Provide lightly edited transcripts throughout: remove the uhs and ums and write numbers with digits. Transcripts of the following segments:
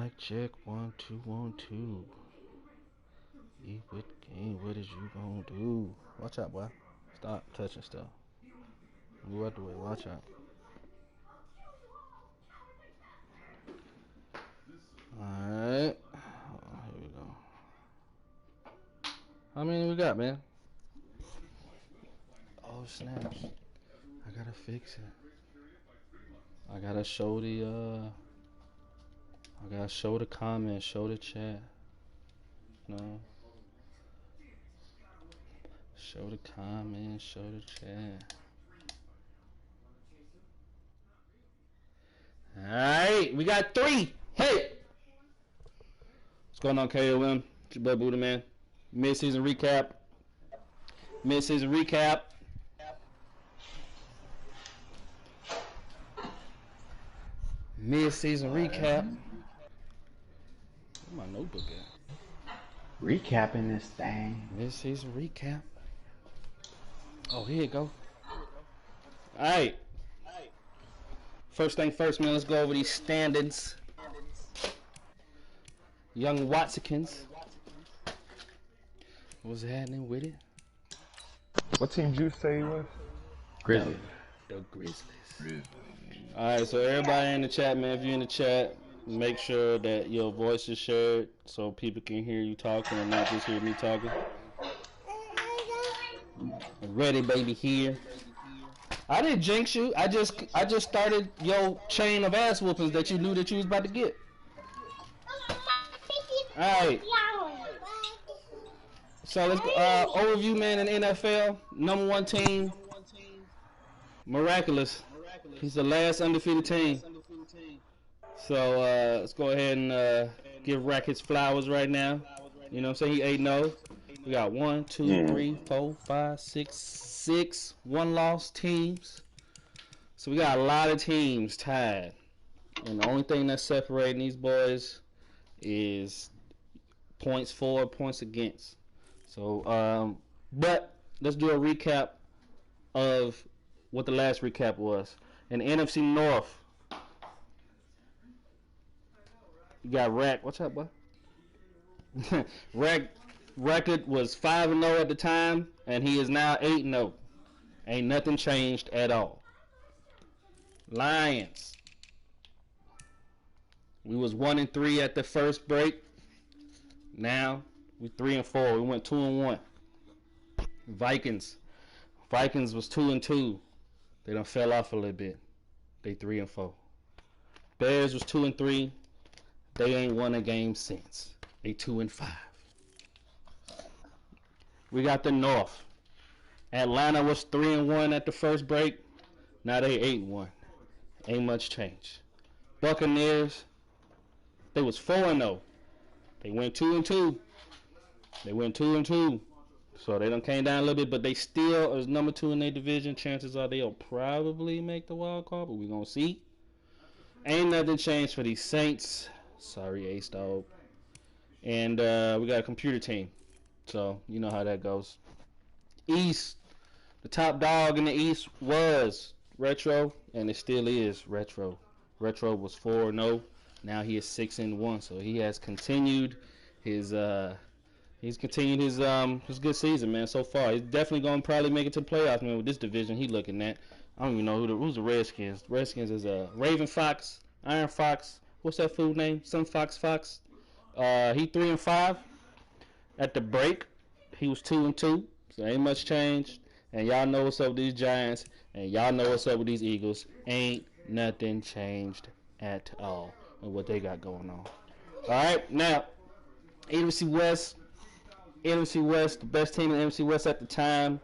Mic check 1 2 1 2. Eat with game. What is you gonna do? Watch out, boy. Stop touching stuff. Move out the way. Watch out. Alright. Here we go. How many we got, man? Oh, snaps. I gotta fix it. I gotta show the comments, show the chat. No. Show the comments, show the chat. Alright, we got 3. Hey! What's going on, KOM? It's your boy Buddha, man. Mid-season recap. Mid-season recap. Mid-season recap. Where's my notebook at? Recapping this thing. Mid-season recap. Oh, here you go. Alright. First thing first, man, let's go over these standings. Young Watsykins. What's happening with it? What team did you say you was? Grizzlies. The Grizzlies. Alright, so everybody in the chat, man, if you're in the chat, make sure that your voice is shared so people can hear you talking and not just hear me talking. Ready, baby, here. I didn't jinx you. I just started your chain of ass whoopings that you knew that you was about to get. Alright. So let's go. Overview, man, in the NFL. Number 1 team. Miraculous. He's the last undefeated team. So let's go ahead and give Rack his flowers right now. You know what I'm saying? He 8-0. We got 1, 2, 3, 4, 5, 6 one-loss teams. So we got a lot of teams tied. And the only thing that's separating these boys is points for, points against. So, but let's do a recap of what the last recap was. In the NFC North, you got Rack. What's up, boy? Rack record was 5-0 at the time, and he is now 8-0. Ain't nothing changed at all. Lions. We was 1-3 at the first break. Now we 3-4. We went 2-1. Vikings. Vikings was 2-2. They done fell off a little bit. They 3-4. Bears was 2-3. They ain't won a game since. They 2-5. We got the North. Atlanta was 3-1 at the first break. Now they 8-1. Ain't much change. Buccaneers, they was 4-0. They went 2-2. They went 2-2. So they done came down a little bit, but they still is number 2 in their division. Chances are they'll probably make the wild card, but we gonna see. Ain't nothing changed for these Saints. Sorry, Ace Dog. And we got a computer team. So you know how that goes. East, the top dog in the East was Retro, and it still is Retro. Retro was 4-0. Now he is 6-1. So he has continued his good season, man. So far, he's definitely gonna probably make it to the playoffs, man. With this division he looking at, I don't even know who's the Redskins. Redskins is Raven Fox, Iron Fox. What's that food name? Some Fox. He 3-5. At the break, he was 2-2. So ain't much changed. And y'all know what's up with these Giants. And y'all know what's up with these Eagles. Ain't nothing changed at all with what they got going on. Alright, now, NFC West. The best team in the NFC West at the time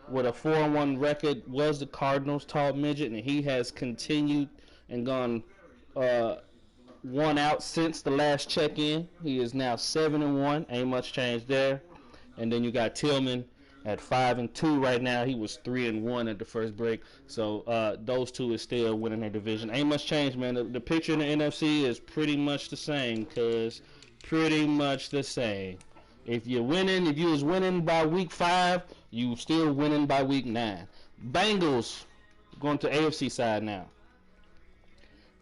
with a 4-1 record was the Cardinals, Tall Midget. And he has continued and gone 1 out since the last check-in. He is now 7-1. Ain't much change there. And then you got Tillman at 5-2 right now. He was 3-1 at the first break. So those two is still winning their division. Ain't much change, man. The picture in the NFC is pretty much the same. If you was winning by week 5, you still winning by week 9. Bengals going to AFC side now.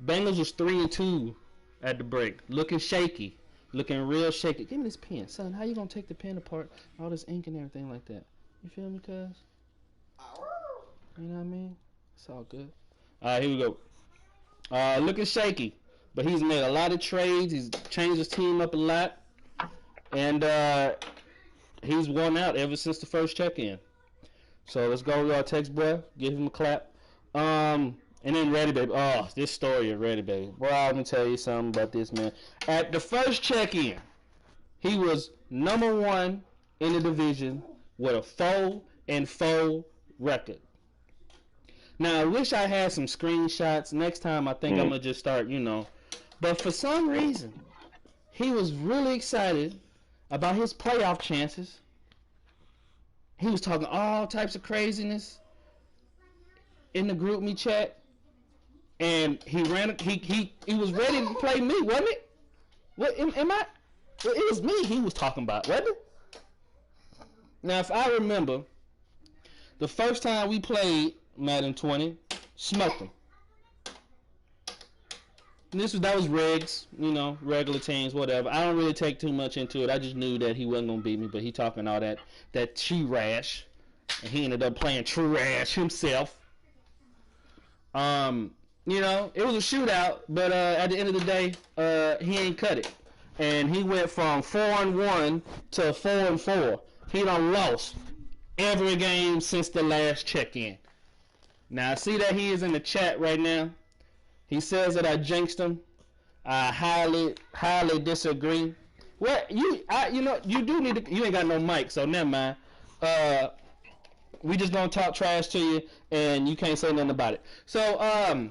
Bengals was 3-2 at the break, looking shaky, looking real shaky. Give me this pen, son. How you gonna take the pen apart? All this ink and everything like that. You feel me, cuz? You know what I mean? It's all good. All right, here we go. Looking shaky, but he's made a lot of trades. He's changed his team up a lot, and he's won out ever since the first check-in. So let's go, text boy. Give him a clap. And then Ready Baby. Oh, this story of Ready Baby. Boy, I'm gonna tell you something about this man. At the first check-in, he was #1 in the division with a 4-4 record. Now I wish I had some screenshots. Next time I think I'm gonna just start, But for some reason, he was really excited about his playoff chances. He was talking all types of craziness in the group me chat. And he was ready to play me, wasn't it? What am I? Well, it was me he was talking about, wasn't it? Now, if I remember, the first time we played Madden 20, smoked him. And that was regs, regular teams, whatever. I don't really take too much into it. I just knew that he wasn't gonna beat me, but he talking all that trash, and he ended up playing trash himself. It was a shootout, but at the end of the day, he ain't cut it. And he went from 4-1 to 4-4. He done lost every game since the last check-in. Now, I see that he is in the chat right now. He says that I jinxed him. I highly disagree. Well, you do need to, you ain't got no mic, so never mind. We just gonna talk trash to you, and you can't say nothing about it. So,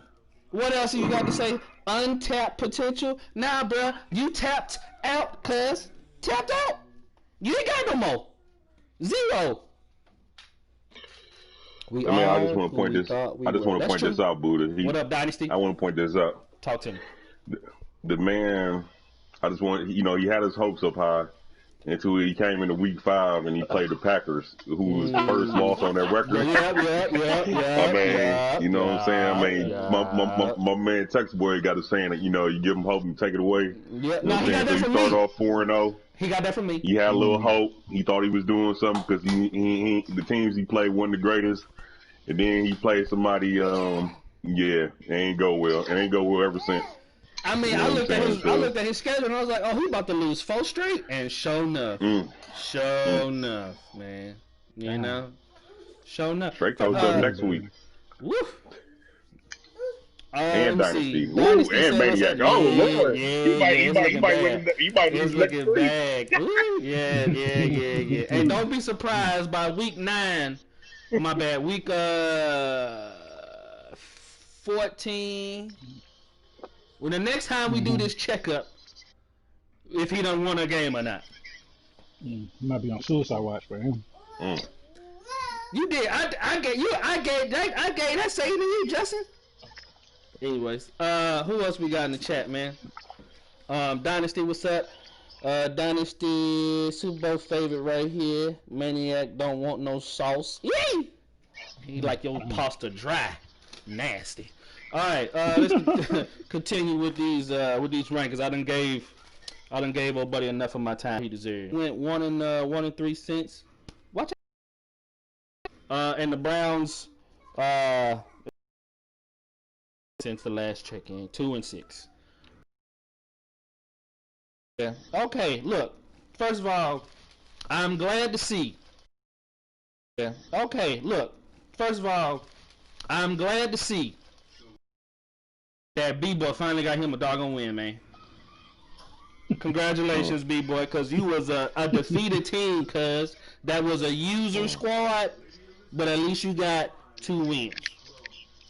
what else you got to say? Untapped potential? Nah, bro, you tapped out, cuz. Tapped out. You ain't got no more. Zero. I just want to point this. I just want to point this out, Buddha. What up, Dynasty? I want to point this out. Talk to me. The man, I just want, he had his hopes up high until he came into week 5 and he played the Packers, who was first loss on that record. Yeah. You know what I'm saying? My man Texas Boy got a saying that, you give him hope and take it away. Yeah, no, he got that from me. He started off 4-0. He got that from me. He had a little hope. He thought he was doing something because the teams he played weren't the greatest. And then he played somebody, it ain't go well. It ain't go well ever since. I mean, I looked at his schedule and I was like, oh, he about to lose 4 straight, and sure enough, man, sure enough. Straight coach up next week. Woo. And Dynasty. Woo, and Maniac. Oh, Lord. He might lose next week. Yeah. And don't be surprised by week 9. My bad. Week 14. Well, the next time we do this checkup, if he done won a game or not. He might be on suicide watch for him. You did. I gave that saying to you, Justin. Anyways, who else we got in the chat, man? Dynasty, what's up? Dynasty, Super Bowl favorite right here. Maniac don't want no sauce. Yee! He like your pasta dry, nasty. All right, let's continue with these rankings. I done gave old buddy enough of my time he deserved. Went 1-3 cents. Watch out. And the Browns since the last check-in, 2-6. Yeah. Okay, look. First of all, I'm glad to see. Yeah. Okay, look. First of all, I'm glad to see that B-Boy finally got him a doggone win, man. Congratulations, B-Boy, because you was a defeated team, cuz. That was a user squad, but at least you got 2 wins.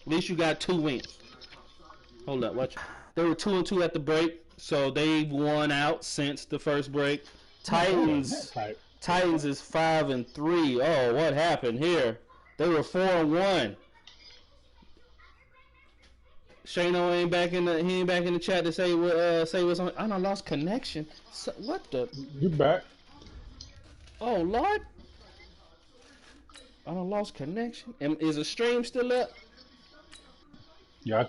At least you got 2 wins. Hold up, watch. They were 2-2 at the break, so they've won out since the first break. Titans is 5-3. Oh, what happened here? They were 4-1. Shano ain't back in the chat to say what's on. I done lost connection. So, what the? You back? Oh Lord! I done lost connection. Is the stream still up? Yeah,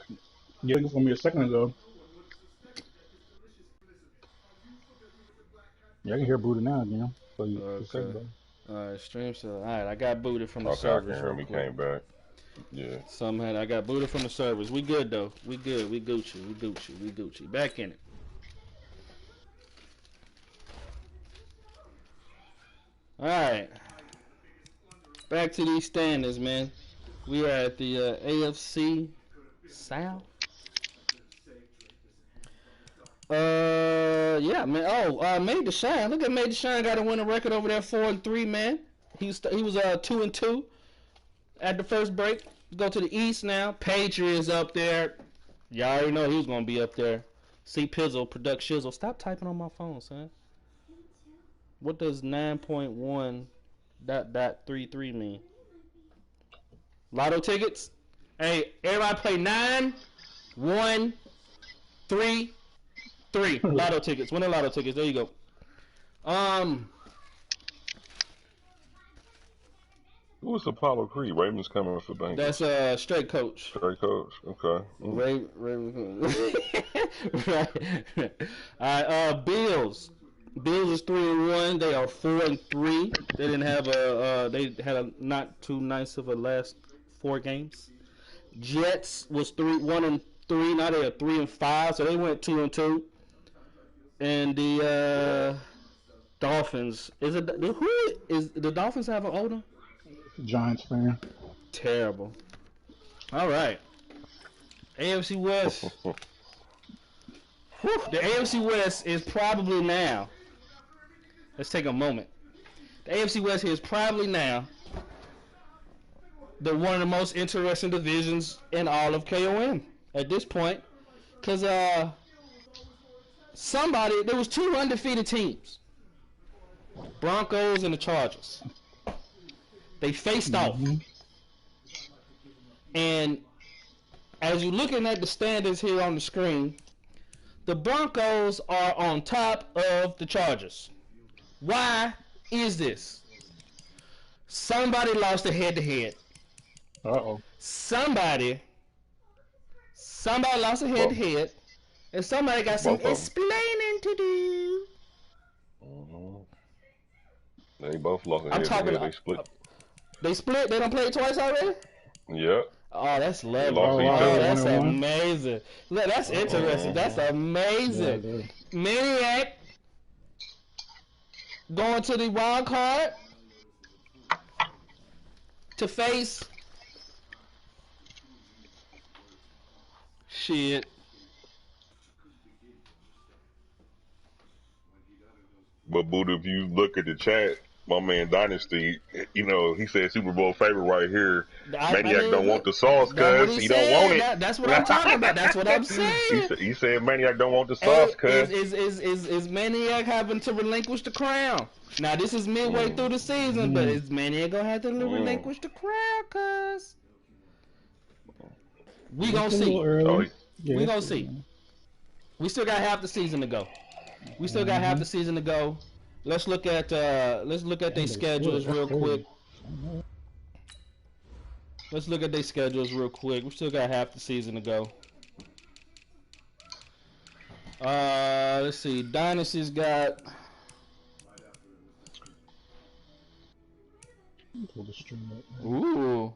it was gonna be a second ago. Yeah, I can hear Buddha now again. So you just say Okay. about Alright, stream so alright, I got booted from the Okay, I can servers hear real him. He quick. came back. Yeah. Somehow I got booted from the servers. We good though. We good. We Gucci. We Gucci. We Gucci. Back in it. Alright. Back to these standings, man. We are at the AFC South. Yeah, man. Oh, Made to Shine. Look at Made to Shine. Got to win a record over there, 4-3, man. He was 2-2 at the first break. Go to the East now. Patriots up there. Y'all already know he was gonna be up there. See Pizzle, Product Shizzle. Stop typing on my phone, son. What does 9.1.33 mean? Lotto tickets. Hey, everybody play 9, 1, 3, 3. Lotto tickets. Winning lotto tickets. There you go. Who was Apollo Creed? Ravens coming for Bengals. That's straight coach. Straight coach. Okay. Right. All right. Bills. Bills is 3-1. They are 4-3. They didn't have they had a not too nice of a last 4 games. Jets was 1-3. Now they are 3-5. So they went 2-2. And the Dolphins who is the Dolphins have an owner? Giants fan. Terrible. All right. AFC West. Whew, the AFC West is probably now. Let's take a moment. The AFC West is probably now one of the most interesting divisions in all of KOM at this point, because there was 2 undefeated teams, Broncos and the Chargers. They faced off, and as you're looking at the standings here on the screen, the Broncos are on top of the Chargers. Why is this? Somebody lost a head-to-head. Uh-oh. Somebody lost a head-to-head, and somebody got some explaining to do. They both lost a head-to-head. They split. They split? They done played twice already? Yep. Oh, that's lovely. Oh, that's amazing. Look, that's interesting. That's amazing. Yeah. Maniac going to the wild card to face shit. But Buddha, if you look at the chat, my man Dynasty, he said Super Bowl favorite right here. Maniac don't want the sauce, cuz he don't want it. That's what I'm talking about. That's what I'm saying. He said Maniac don't want the sauce, cuz. Is Maniac having to relinquish the crown? Now this is midway through the season, but is Maniac gonna have to relinquish the crown, cuz? We gonna see. We gonna see. We still got half the season to go. Let's look at their schedules real quick. We still got half the season to go. Let's see. Dynasty's got. Ooh.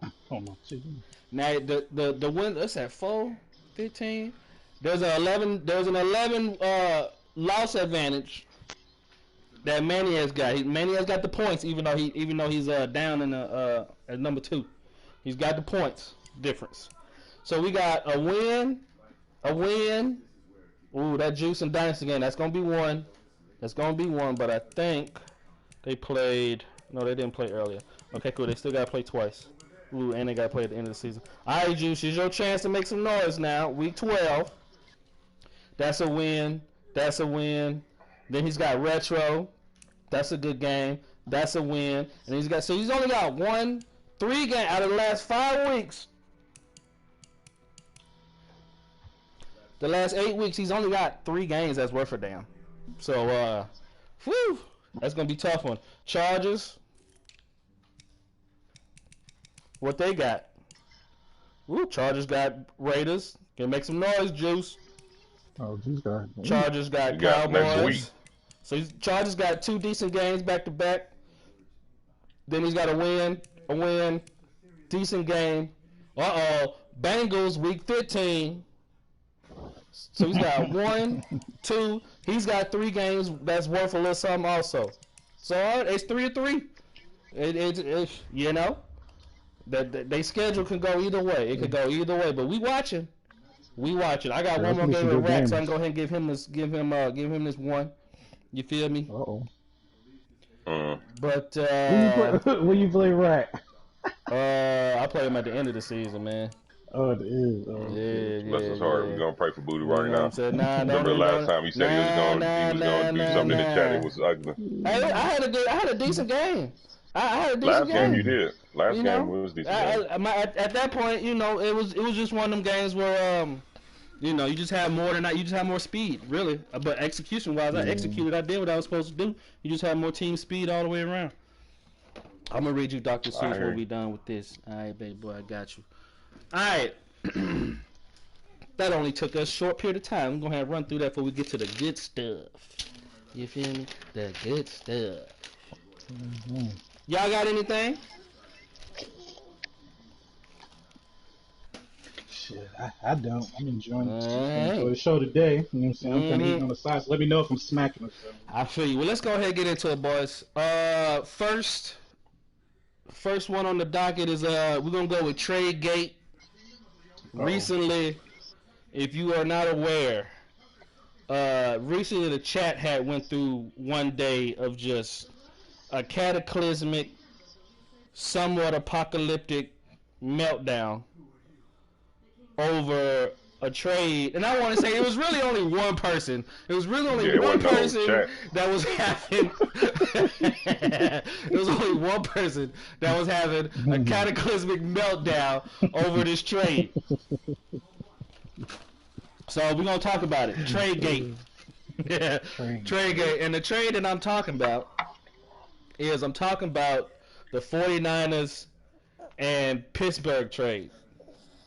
Now the win. That's at 4-15. There's an 11 loss advantage that Maniac's got. Maniac's got the points, even though he's down in at number 2. He's got the points difference. So we got a win. Ooh, that Juice and Dynasty game. That's gonna be one. But I think they played. No, they didn't play earlier. Okay, cool. They still gotta play twice. Ooh, and they gotta play at the end of the season. All right, Juice, here's your chance to make some noise now. Week 12. That's a win. Then he's got Retro. That's a good game. That's a win. And he's only got 3 games out of the last 5 weeks. The last 8 weeks, he's only got 3 games that's worth a damn. So, that's gonna be a tough one. Chargers. What they got? Ooh, Chargers got Raiders. Can make some noise, Juice. Oh, Juice got. Chargers got Cowboys. So Chargers got 2 decent games back to back. Then he's got a win, decent game. Bengals week 15. So he's got 1, 2. He's got 3 games that's worth a little something also. So it's 3-3. You know, that they schedule can go either way. It could go either way. But we watching. I got one more game with Rat, so I can go ahead and give him this one. You feel me? But when you play Rat? I play him at the end of the season, man. Oh, it is. Oh, yeah. Bless his heart. We're gonna pray for Booty right now. Remember the last time he said he was gonna do something in the chat. It was ugly. I had a decent game. I had a decent game. Last game you did. Last game was decent. At that point, you know, it was just one of them games where you know, you just have more than that. You just have more speed, really. But execution wise, I executed. I did what I was supposed to do. You just have more team speed all the way around. I'm gonna read you Dr. Seuss when we done with this. All right, baby boy, I got you. All right. That only took us a short period of time. I'm going to run through that before we get to the good stuff. You feel me? The good stuff. Y'all got anything? Shit, I don't. I'm enjoying the show today. You know what I'm saying? I'm kind of eating on the side, so let me know if I'm smacking or something. I feel you. Well, let's go ahead and get into it, boys. First one on the docket is we're going to go with Trade Gate. Recently, if you are not aware, recently the chat had went through one day of just a cataclysmic, somewhat apocalyptic meltdown over a trade. And I want to say it was really only one person. It was really only one person that was having it was only one person that was having a cataclysmic meltdown over this trade. So we're going to talk about it. Trade Gate. Yeah. Trade Gate. And the trade that I'm talking about is I'm talking about the 49ers and Pittsburgh trade.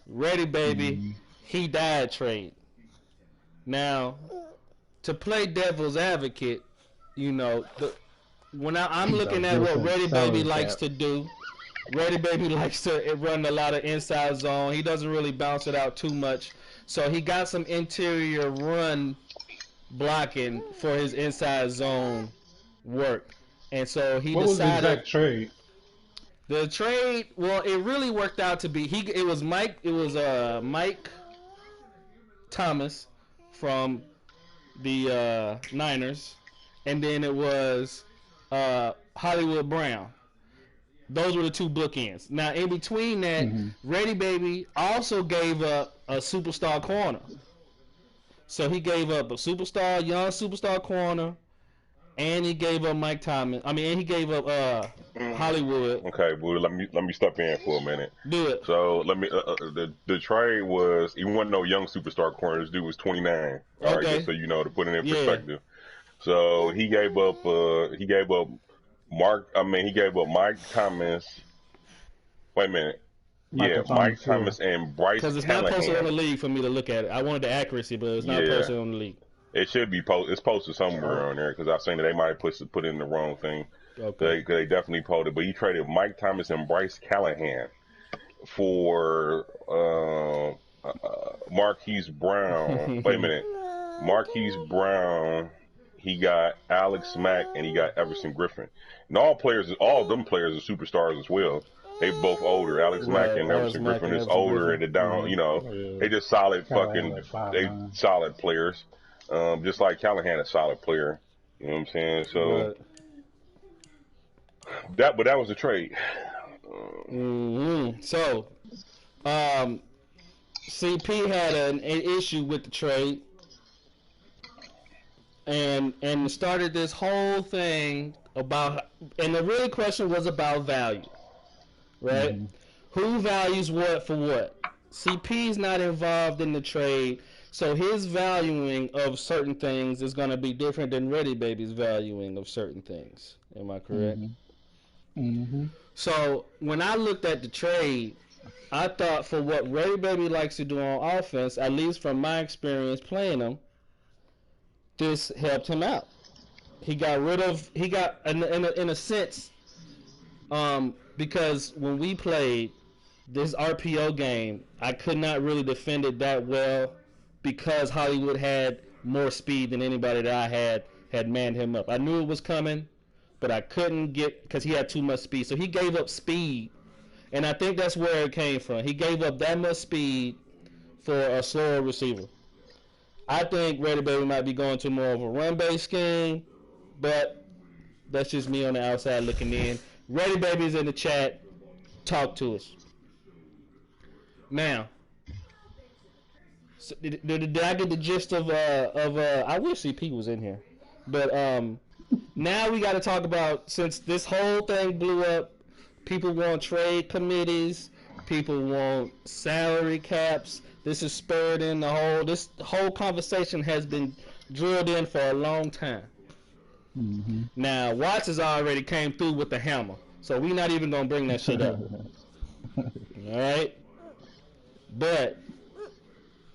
Ready, baby. He died trade. Now, to play devil's advocate, you know, when I'm looking at what Ready Baby likes to do, Ready Baby likes to run a lot of inside zone. He doesn't really bounce it out too much. So he got some interior run blocking for his inside zone work. And so he decided. What was the exact trade? The trade, well, it really worked out to be it was Mike Thomas from the Niners, and then it was Hollywood Brown. Those were the 2 bookends. Now, in between that, Ready Baby also gave up a superstar corner. So he gave up a young superstar corner, and he gave up Mike Thomas. I mean, and he gave up Hollywood. Okay, Buddha, let me step in for a minute. Do it. So let me. The trade was he wasn't no young superstar corner. This dude was 29. All right, just so you know, to put it in perspective. So he gave up Mike Thomas. Wait a minute. Mike Thomas and Bryce. Because it's not posted on the league for me to look at it. I wanted the accuracy, but it's not posted on the league. It should be It's posted somewhere on there because I've seen that they might have put in the wrong thing. Okay. They definitely posted, but he traded Mike Thomas and Bryce Callahan for Marquise Brown. Wait a minute. Marquise Brown. He got Alex Mack and he got Everson Griffin. And all of them players are superstars as well. They both older. Alex Mack and Everson Griffin is older and they're down. You know, they just solid solid players. Just like Callahan, a solid player. You know what I'm saying? So that was a trade. So, CP had an issue with the trade, and started this whole thing about, and the real question was about value, right? Who values what for what? CP's not involved in the trade. So his valuing of certain things is going to be different than Ready Baby's valuing of certain things. Am I correct? So when I looked at the trade, I thought for what Ready Baby likes to do on offense, at least from my experience playing him, this helped him out. he got in a sense, because when we played this RPO game, I could not really defend it that well because Hollywood had more speed than anybody that I had manned him up. I knew it was coming, but I couldn't get because he had too much speed. So he gave up speed, and I think that's where it came from. He gave up that much speed for a slower receiver. I think Raider Baby might be going to more of a run-based scheme, but that's just me on the outside looking in. Raider Baby's in the chat. Talk to us. Now, so did I get the gist of I wish CP was in here, but now we got to talk about, since this whole thing blew up, people want trade committees, people want salary caps. This is spurred in this whole conversation has been drilled in for a long time. Mm-hmm. Now, Watts has already came through with the hammer, so we're not even gonna bring that shit up. All right, but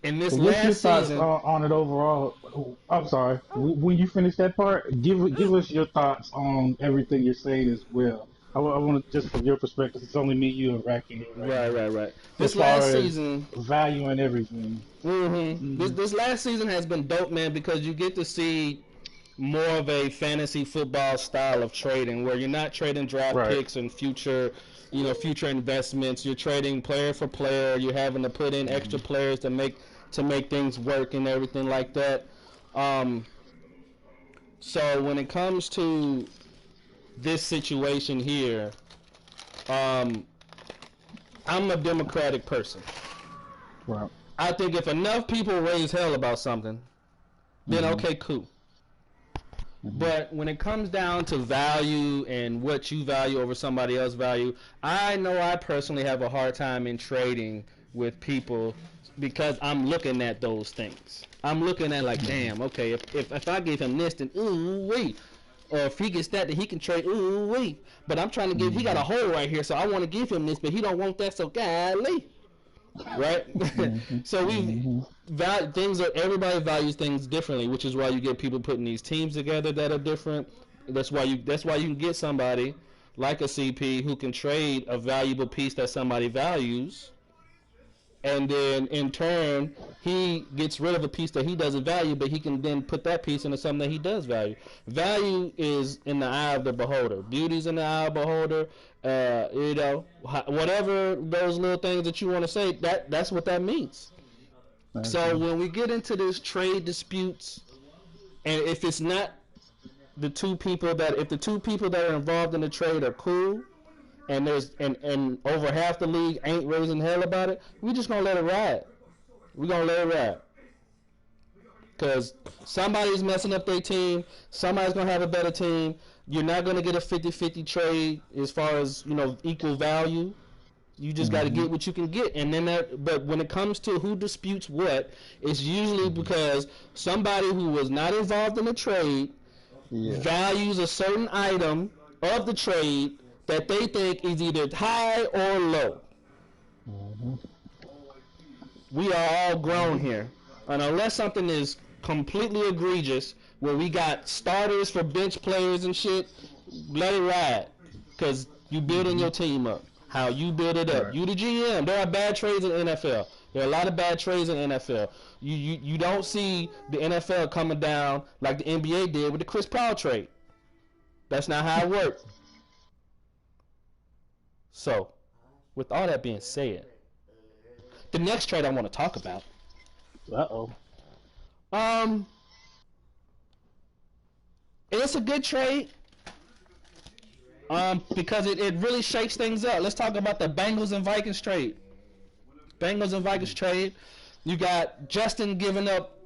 in this What's your last thoughts season, on it overall? I'm sorry. When you finish that part, give us your thoughts on everything you're saying as well. I want to, just from your perspective, it's only me, you, and Racky. Right. As This far last as season, value and everything. This last season has been dope, man, because you get to see more of a fantasy football style of trading, where you're not trading draft picks and future investments. You're trading player for player. You're having to put in extra players to make things work and everything like that. So when it comes to this situation here, I'm a democratic person. Right. I think if enough people raise hell about something, then okay, cool. But when it comes down to value and what you value over somebody else's value, I know I personally have a hard time in trading with people because I'm looking at those things. I'm looking at like, damn, okay, if I give him this, then ooh wee. Or if he gets that, then he can trade, ooh wee. But I'm trying to give, he got a hole right here, so I want to give him this, but he don't want that, so golly. Right? So everybody values things differently, which is why you get people putting these teams together that are different. That's why you can get somebody like a CP who can trade a valuable piece that somebody values, and then in turn he gets rid of a piece that he doesn't value, but he can then put that piece into something that he does value. Value is in the eye of the beholder. Beauty's in the eye of the beholder. Whatever those little things that you want to say, that's what that means. So when we get into this trade disputes, and if it's not if the two people that are involved in the trade are cool, and over half the league ain't raising hell about it, we just gonna let it ride. We gonna let it ride. Because somebody's messing up their team, somebody's gonna have a better team. You're not gonna get a 50-50 trade as far as equal value. You just got to get what you can get, and then but when it comes to who disputes what, it's usually because somebody who was not involved in the trade values a certain item of the trade that they think is either high or low. We are all grown here, and unless something is completely egregious, where we got starters for bench players and shit, let it ride, because you building your team up. How you build it up. Right. You the GM. There are bad trades in the NFL. There are a lot of bad trades in the NFL. You don't see the NFL coming down like the NBA did with the Chris Paul trade. That's not how it works. So, with all that being said, the next trade I want to talk about. It's a good trade. Because it really shakes things up. Let's talk about the Bengals and Vikings trade. You got Justin giving up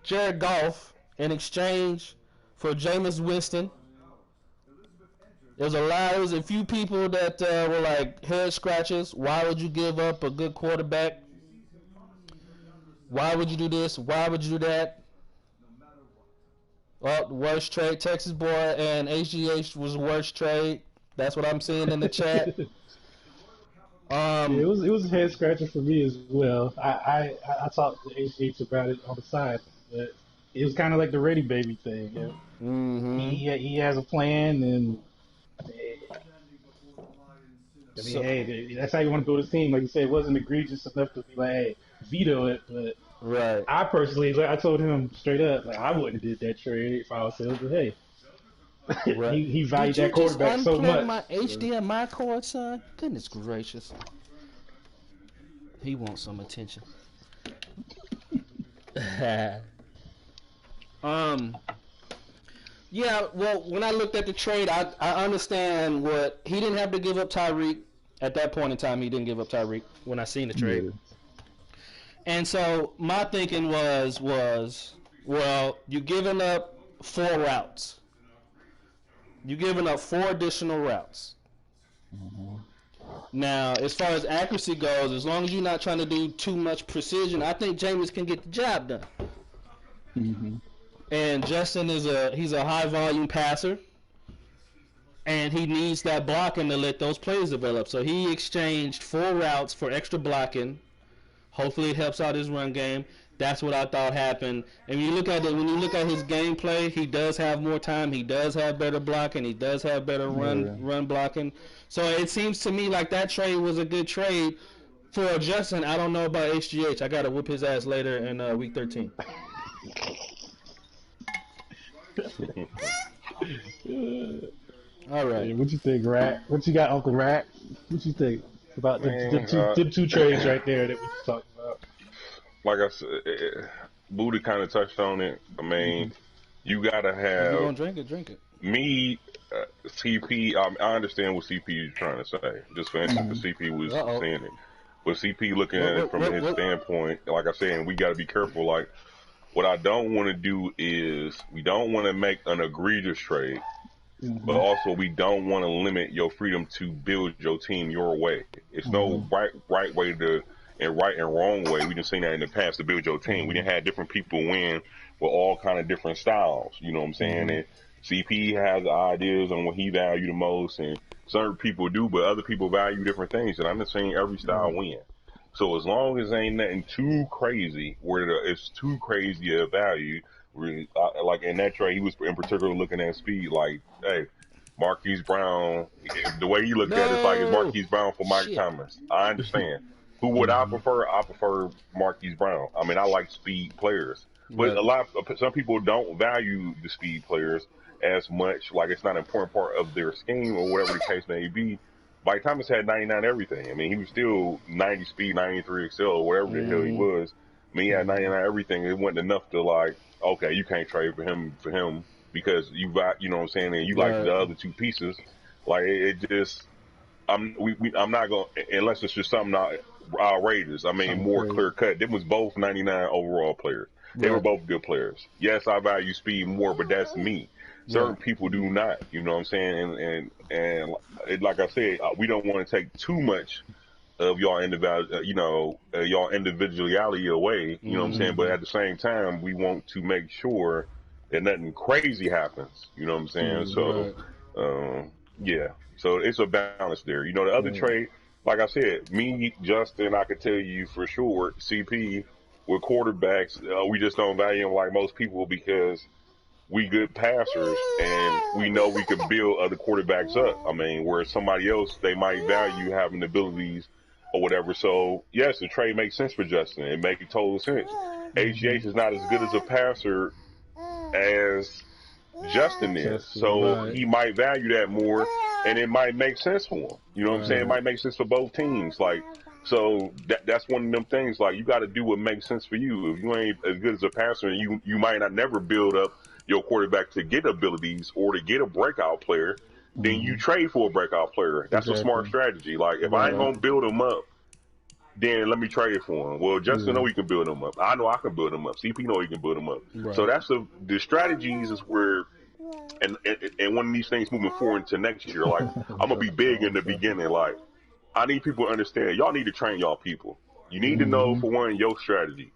Jared Goff in exchange for Jameis Winston. There was a few people that were like head scratchers. Why would you give up a good quarterback? Why would you do this? Why would you do that? Well, worst trade. Texas boy and HGH was the worst trade. That's what I'm seeing in the chat. It was a head scratcher for me as well. I talked to HGH about it on the side, but it was kind of like the Ready Baby thing. Yeah. Mm-hmm. He has a plan, and I mean, So hey, that's how you want to build a team. Like you said, it wasn't egregious enough to be like, hey, veto it. But right. I personally, like, I told him straight up, like I wouldn't have did that trade if I was him. But hey, Right. he valued Did you that just quarterback so unplug much. my HDMI cord, son? Goodness gracious. He wants some attention. um. Yeah, well, when I looked at the trade, I understand what he didn't have to give up Tyreek at that point in time. He didn't give up Tyreek when I seen the trade, Yeah. and so my thinking was well, you giving up 4 routes, you giving up 4 additional routes. Now, as far as accuracy goes, as long as you're not trying to do too much precision, I think Jameis can get the job done. Mm-hmm. And Justin he's a high volume passer, and he needs that blocking to let those plays develop. So he exchanged 4 routes for extra blocking. Hopefully, it helps out his run game. That's what I thought happened. And when you look at his gameplay, he does have more time. He does have better blocking. He does have better run blocking. So it seems to me like that trade was a good trade for Justin. I don't know about HGH. I got to whip his ass later in week 13. All right. Hey, what you think, Rat? What you got, Uncle Rat? What you think about Man, the two trades right there that we just talked about? like I said, Buddha kind of touched on it. I mean, you gotta If you're have going to drink it. me, CP. I understand what CP is trying to say. Just for instance, the CP was saying it, but CP looking at it from his standpoint, like I said, and we got to be careful. Like, what I don't want to do is we don't want to make an egregious trade. But also, we don't want to limit your freedom to build your team your way. It's no right way to and right and wrong way. We just seen that in the past to build your team. We didn't have different people win with all kind of different styles. You know what I'm saying? And CP has ideas on what he valued the most, and certain people do, but other people value different things. And I'm just saying every style win. So as long as ain't nothing too crazy where it's too crazy a value. Like in that trade, he was in particular looking at speed. Like, hey, Marquise Brown, the way he looked at it, it's like it's Marquise Brown for Mike Thomas. I understand. Who would I prefer? I prefer Marquise Brown. I mean, I like speed players, but some people don't value the speed players as much. Like it's not an important part of their scheme or whatever the case may be. Mike Thomas had 99 everything. I mean, he was still 90 speed, 93 excel, or whatever the hell he was. I mean, he had 99 everything. It wasn't enough to like, okay, you can't trade for him because you got, you know what I'm saying, and you like the other 2 pieces. Like it just, I'm not gonna, unless it's just something outrageous. I mean, more clear cut. Them was both 99 overall players. They were both good players. Yes, I value speed more, but that's me. Certain people do not. You know what I'm saying? And like I said, we don't want to take too much of y'all y'all individuality away, you know what I'm saying? But at the same time, we want to make sure that nothing crazy happens, you know what I'm saying? So, yeah. So it's a balance there. You know, the other trade, like I said, me, Justin, I could tell you for sure, CP, with quarterbacks, we just don't value them like most people because we good passers and we know we can build other quarterbacks up. I mean, where somebody else, they might value having abilities or whatever. So, yes, the trade makes sense for Justin. It makes total sense. HGH is not as good as a passer as Justin is. So, he might value that more, and it might make sense for him. You know what I'm saying? It might make sense for both teams. Like, so that's one of them things. Like, you got to do what makes sense for you. If you ain't as good as a passer, and you might not never build up your quarterback to get abilities or to get a breakout player, then you trade for a breakout player. That's a smart strategy. Like, if I ain't going to build him up, then let me trade for him. Well, Justin know he can build him up. I know I can build him up. CP know he can build him up. So that's the strategies is where, and one of these things moving forward into next year, like, I'm going to be big in the beginning. Like, I need people to understand. Y'all need to train y'all people. You need to know, for one, your strategy.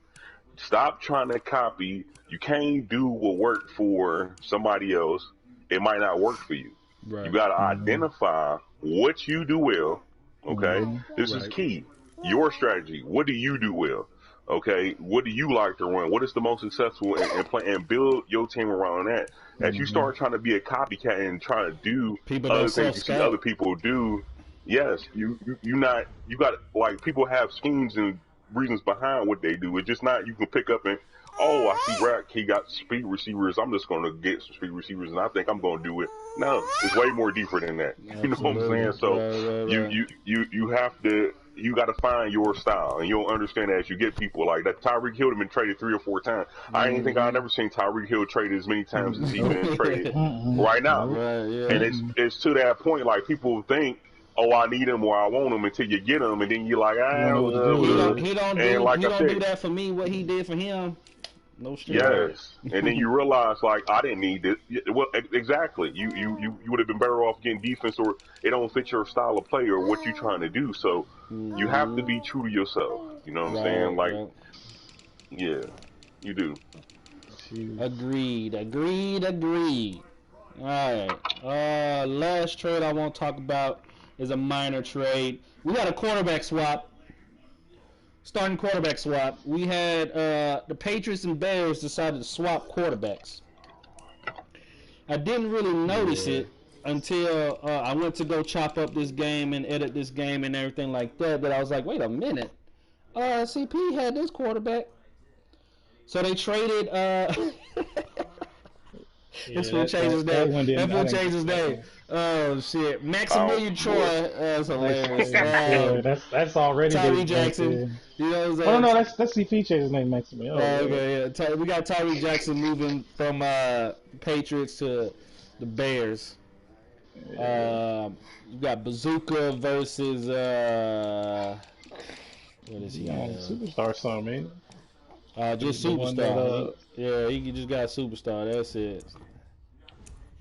Stop trying to copy. You can't do what worked for somebody else. It might not work for you. You got to identify what you do well. Okay? This is key. Your strategy. What do you do well? Okay, what do you like to run? What is the most successful and play and build your team around that? As you start trying to be a copycat and trying to do People don't other things you see other self-scout. people do, yes, you got like people have schemes and reasons behind what they do. It's just not you can pick up and oh I see Rack he got speed receivers. I'm just going to get some speed receivers and I think I'm going to do it. No, it's way more deeper than that. You know what I'm Absolutely. saying? So Right. you have to. You got to find your style, and you'll understand as you get people like that. Tyreek Hill has been traded 3 or 4 times. I ain't think I've never seen Tyreek Hill traded as many times as he's been traded right now. Right, yeah. And it's to that point, like people think, oh, I need him or I want him until you get him, and then you're like, You don't know what to do He with don't, it. he don't and do like he I don't said, do that for me. What he did for him, no shit. yes. And then you realize, like, I didn't need this. Well, exactly. You would have been better off getting defense, or it don't fit your style of play or what you're trying to do. So you have to be true to yourself. You know what I'm saying? Like, yeah, you do. Agreed. All right. Last trade I want to talk about is a minor trade. We got a quarterback swap. Starting quarterback swap. We had the Patriots and Bears decided to swap quarterbacks. I didn't really notice it until I went to go chop up this game and edit this game and everything like that. But I was like, wait a minute. CP had this quarterback. So they traded. This fool changed his name. That fool changed his name. Oh shit, Maximilian Troy. That's hilarious. Yeah, that's already Tyree Jackson. You know what I'm saying? Oh no, that's CP changed his name Maximilian. Okay, yeah. We got Tyree Jackson moving from Patriots to the Bears. You got Bazooka versus what is he? Superstar song, man. Just The one Superstar. that, He just got Superstar. That's it.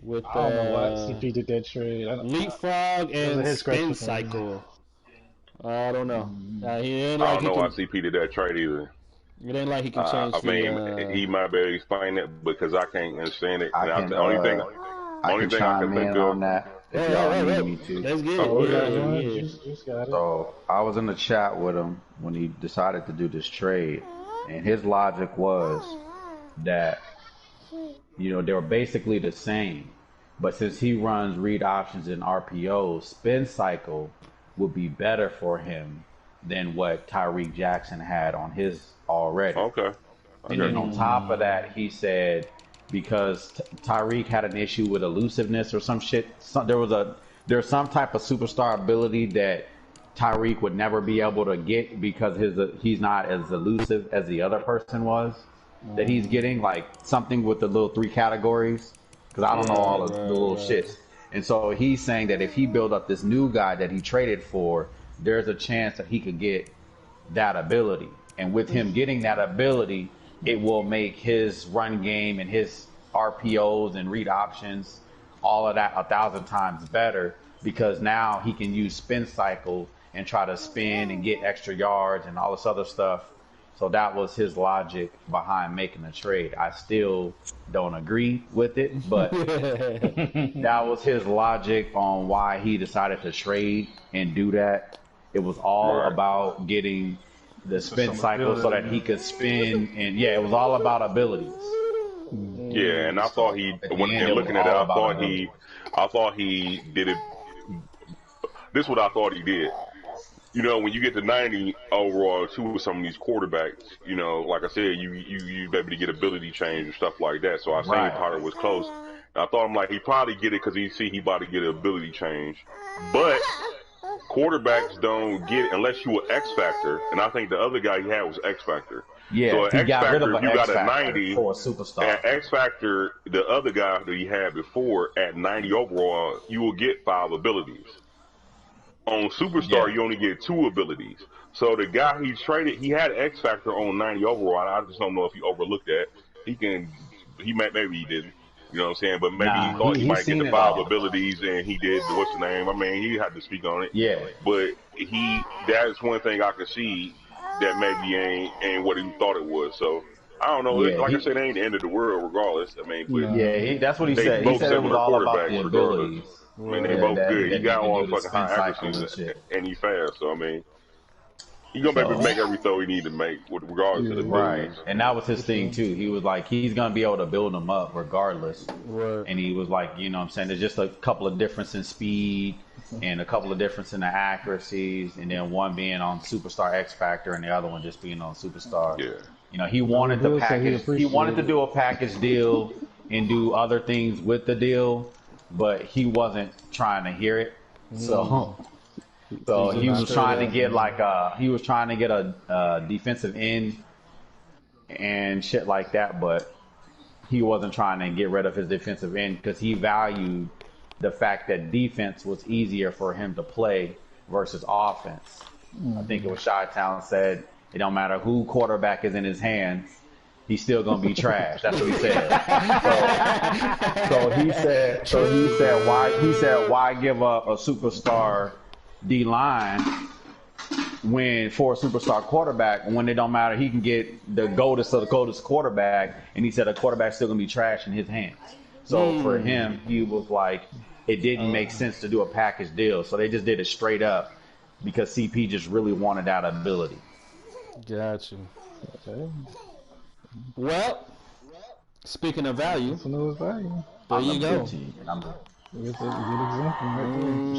With I don't know why CP did that trade. Leapfrog and Spin Cycle. I don't know. He ain't I like don't know he why can. CP did that trade either. It ain't like he can change. I mean, he might be able to explain it because I can't understand it. The only thing I can think of. On that, if y'all need me to. Let's get it. So I was in the chat with him when he decided to do this trade, and his logic was that they were basically the same, but since he runs read options and RPOs, spin cycle would be better for him than what Tyreek Jackson had on his already. Okay. And then on top of that, he said because Tyreek had an issue with elusiveness or some shit. There's some type of superstar ability that Tyreek would never be able to get because he's not as elusive as the other person was. That he's getting like something with the little 3 categories because I don't know all of the little shits. And so he's saying that if he build up this new guy that he traded for, there's a chance that he could get that ability. And with him getting that ability, it will make his run game and his RPOs and read options, all of that 1,000 times better because now he can use spin cycle and try to spin and get extra yards and all this other stuff. So that was his logic behind making the trade. I still don't agree with it, but that was his logic on why he decided to trade and do that. It was all about getting the spin cycle so that he could spin, and it was all about abilities. Yeah, and I thought when looking at it, I thought he did it. This is what I thought he did. When you get to 90 overall, too, with some of these quarterbacks, like I said, you be able to get ability change and stuff like that. So I seen Potter was close. And I thought he probably get it because he about to get an ability change. But quarterbacks don't get it unless you were X Factor. And I think the other guy he had was X Factor. Yeah, so X Factor, if you got a 90 for a superstar. At X Factor, the other guy that he had before at 90 overall, you will get 5 abilities. On Superstar, you only get 2 abilities. So the guy he traded, he had X Factor on 90 overall. I just don't know if he overlooked that. Maybe he didn't. You know what I'm saying? But maybe he thought he might get the 5 abilities, and he did. What's the name? I mean, he had to speak on it. Yeah. But that's one thing I could see that maybe ain't what he thought it was. So I don't know. Yeah, I said, it ain't the end of the world, regardless. I mean, but that's what he said. He said it was all about the abilities. I mean, they both good. He got all fucking high accuracy and he fast. So I mean, He gonna be able to So make every throw he need to make, regardless of the right, moves. and that was his thing too. He was like, he's gonna be able to build them up regardless. Right. And he was like, you know what I'm saying? There's just a couple of difference in speed and a couple of difference in the accuracies, and then one being on Superstar X Factor and the other one just being on Superstar. Yeah. You know, he wanted the package. He wanted to do a package deal and do other things with the deal, but he wasn't trying to hear it. So he was trying to get a defensive end and shit like that, but he wasn't trying to get rid of his defensive end because he valued the fact that defense was easier for him to play versus offense. I think it was Chi-Town said it don't matter who quarterback is in his hands, he's still gonna be trash. That's what he said. So he said why give up a superstar D line for a superstar quarterback when it don't matter, he can get the goldest of the coldest quarterback, and he said a quarterback's still gonna be trash in his hands. So for him, he was like, it didn't make sense to do a package deal, so they just did it straight up because CP just really wanted that ability. Gotcha. Okay. Well, speaking of value, there you go. It's a good example right there, for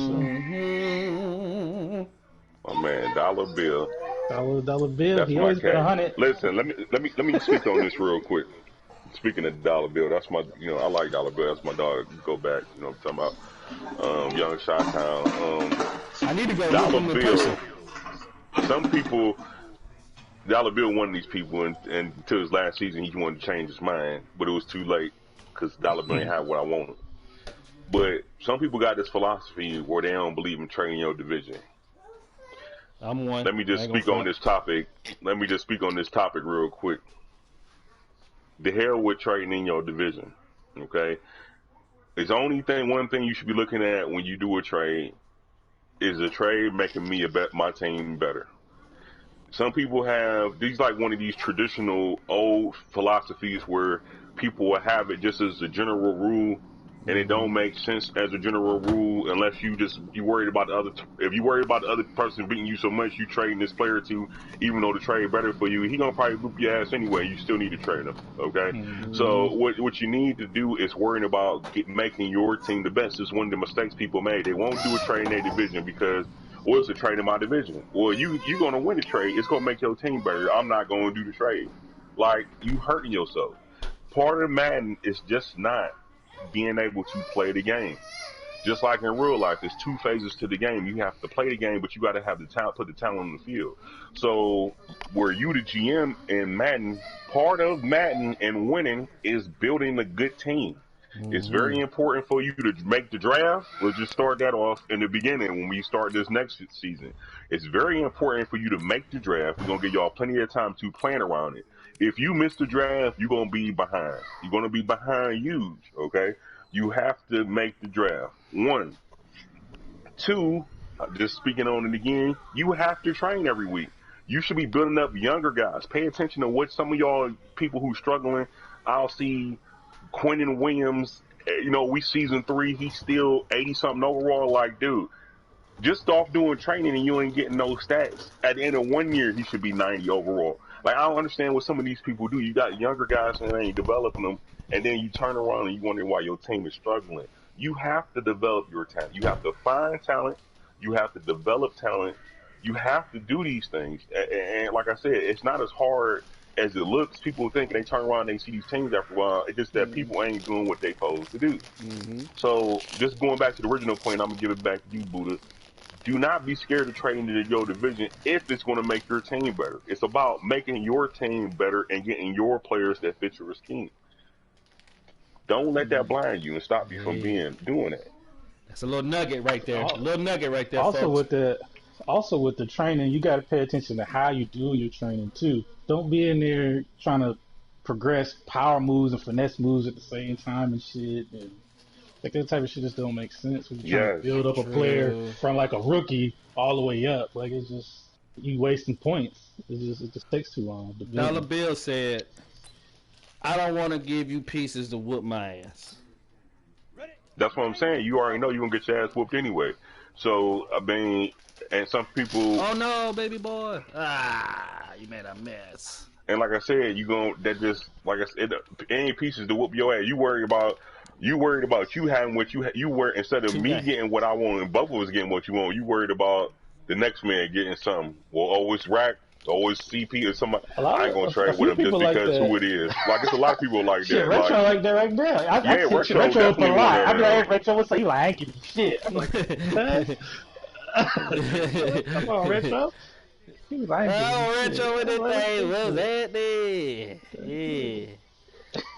sure. My man, Dollar Bill. Dollar Bill. That's He my always been cat. 100. Listen, let me speak on this real quick. Speaking of Dollar Bill, that's my, I like Dollar Bill. That's my dog. Go back, I'm talking about young Chi-Town. I need to go Dollar look him in Bill. person. Some people, Dollar Bill, one of these people, and until his last season, he wanted to change his mind, but it was too late because Dollar Bill ain't have what I wanted. But some people got this philosophy where they don't believe in trading your division. I'm one. Let me just speak on this topic. Let me just speak on this topic real quick. The hell with trading in your division, okay? It's one thing you should be looking at when you do a trade is a trade making my team better. Some people have these like one of these traditional old philosophies where people will have it just as a general rule, and it don't make sense as a general rule unless you worried about if you worry about the other person beating you so much you trading this player to, even though the trade better for you, he gonna probably whoop your ass anyway. You still need to trade him, okay? So what you need to do is worrying about making your team the best. Is one of the mistakes people made. They won't do a trade in their division because it's a trade in my division. Well, you're gonna win the trade. It's gonna make your team better. I'm not gonna do the trade. Like, you hurting yourself. Part of Madden is just not being able to play the game. Just like in real life, there's two phases to the game. You have to play the game, but you got to have the talent, put the talent on the field. So, where you the GM in Madden, part of Madden and winning is building a good team. It's very important for you to make the draft. Let's just start that off in the beginning when we start this next season. It's very important for you to make the draft. We're going to give y'all plenty of time to plan around it. If you miss the draft, you're going to be behind. You're going to be behind huge, okay? You have to make the draft. 1. 2, just speaking on it again, you have to train every week. You should be building up younger guys. Pay attention to what some of y'all people who struggling. I'll see Quentin Williams, we season 3, he's still 80-something overall. Like, dude, just off doing training and you ain't getting no stats. At the end of 1 year, he should be 90 overall. Like, I don't understand what some of these people do. You got younger guys and they ain't developing them, and then you turn around and you wonder why your team is struggling. You have to develop your talent. You have to find talent. You have to develop talent. You have to do these things. And like I said, it's not as hard as it looks. People think they turn around and they see these teams after a while. It's just that people ain't doing what they supposed to do. So just going back to the original point, I'm going to give it back to you, Buddha. Do not be scared to trade into your division if it's going to make your team better. It's about making your team better and getting your players that fit your scheme. Don't let that blind you and stop you from doing that. That's a little nugget right there. A little nugget right there, Also folks. with the training, you got to pay attention to how you do your training too. Don't be in there trying to progress power moves and finesse moves at the same time and shit. And like that type of shit just don't make sense when you're trying to build up a player from like a rookie all the way up. Like, it's just you wasting points. It just takes too long. Dollar Bill said, "I don't want to give you pieces to whoop my ass." That's what I'm saying. You already know you're gonna get your ass whooped anyway. So I mean, and some people, Oh no, baby boy! Ah, you made a mess. and like I said, you gon' that just like I said, it ain't pieces to whoop your ass. You worried about you having what you were instead of me 2K. getting what I want and both of us getting what you want. You worried about the next man getting something. Well, always rack, always CP or somebody. I ain't gonna A trade with few him just people like because who that. it is. Like it's a lot of people like Shit, that. retro Like like that right there. I yeah, see shit, retro retro with a definitely one lot. of I be like, them. hey, retro, what's up? He like, I ain't giving you shit. I'm like, what? Come on, retro. He was like, I ain't giving you Oh, shit. retro with I'm the like, thing. what's What's that that there? Yeah.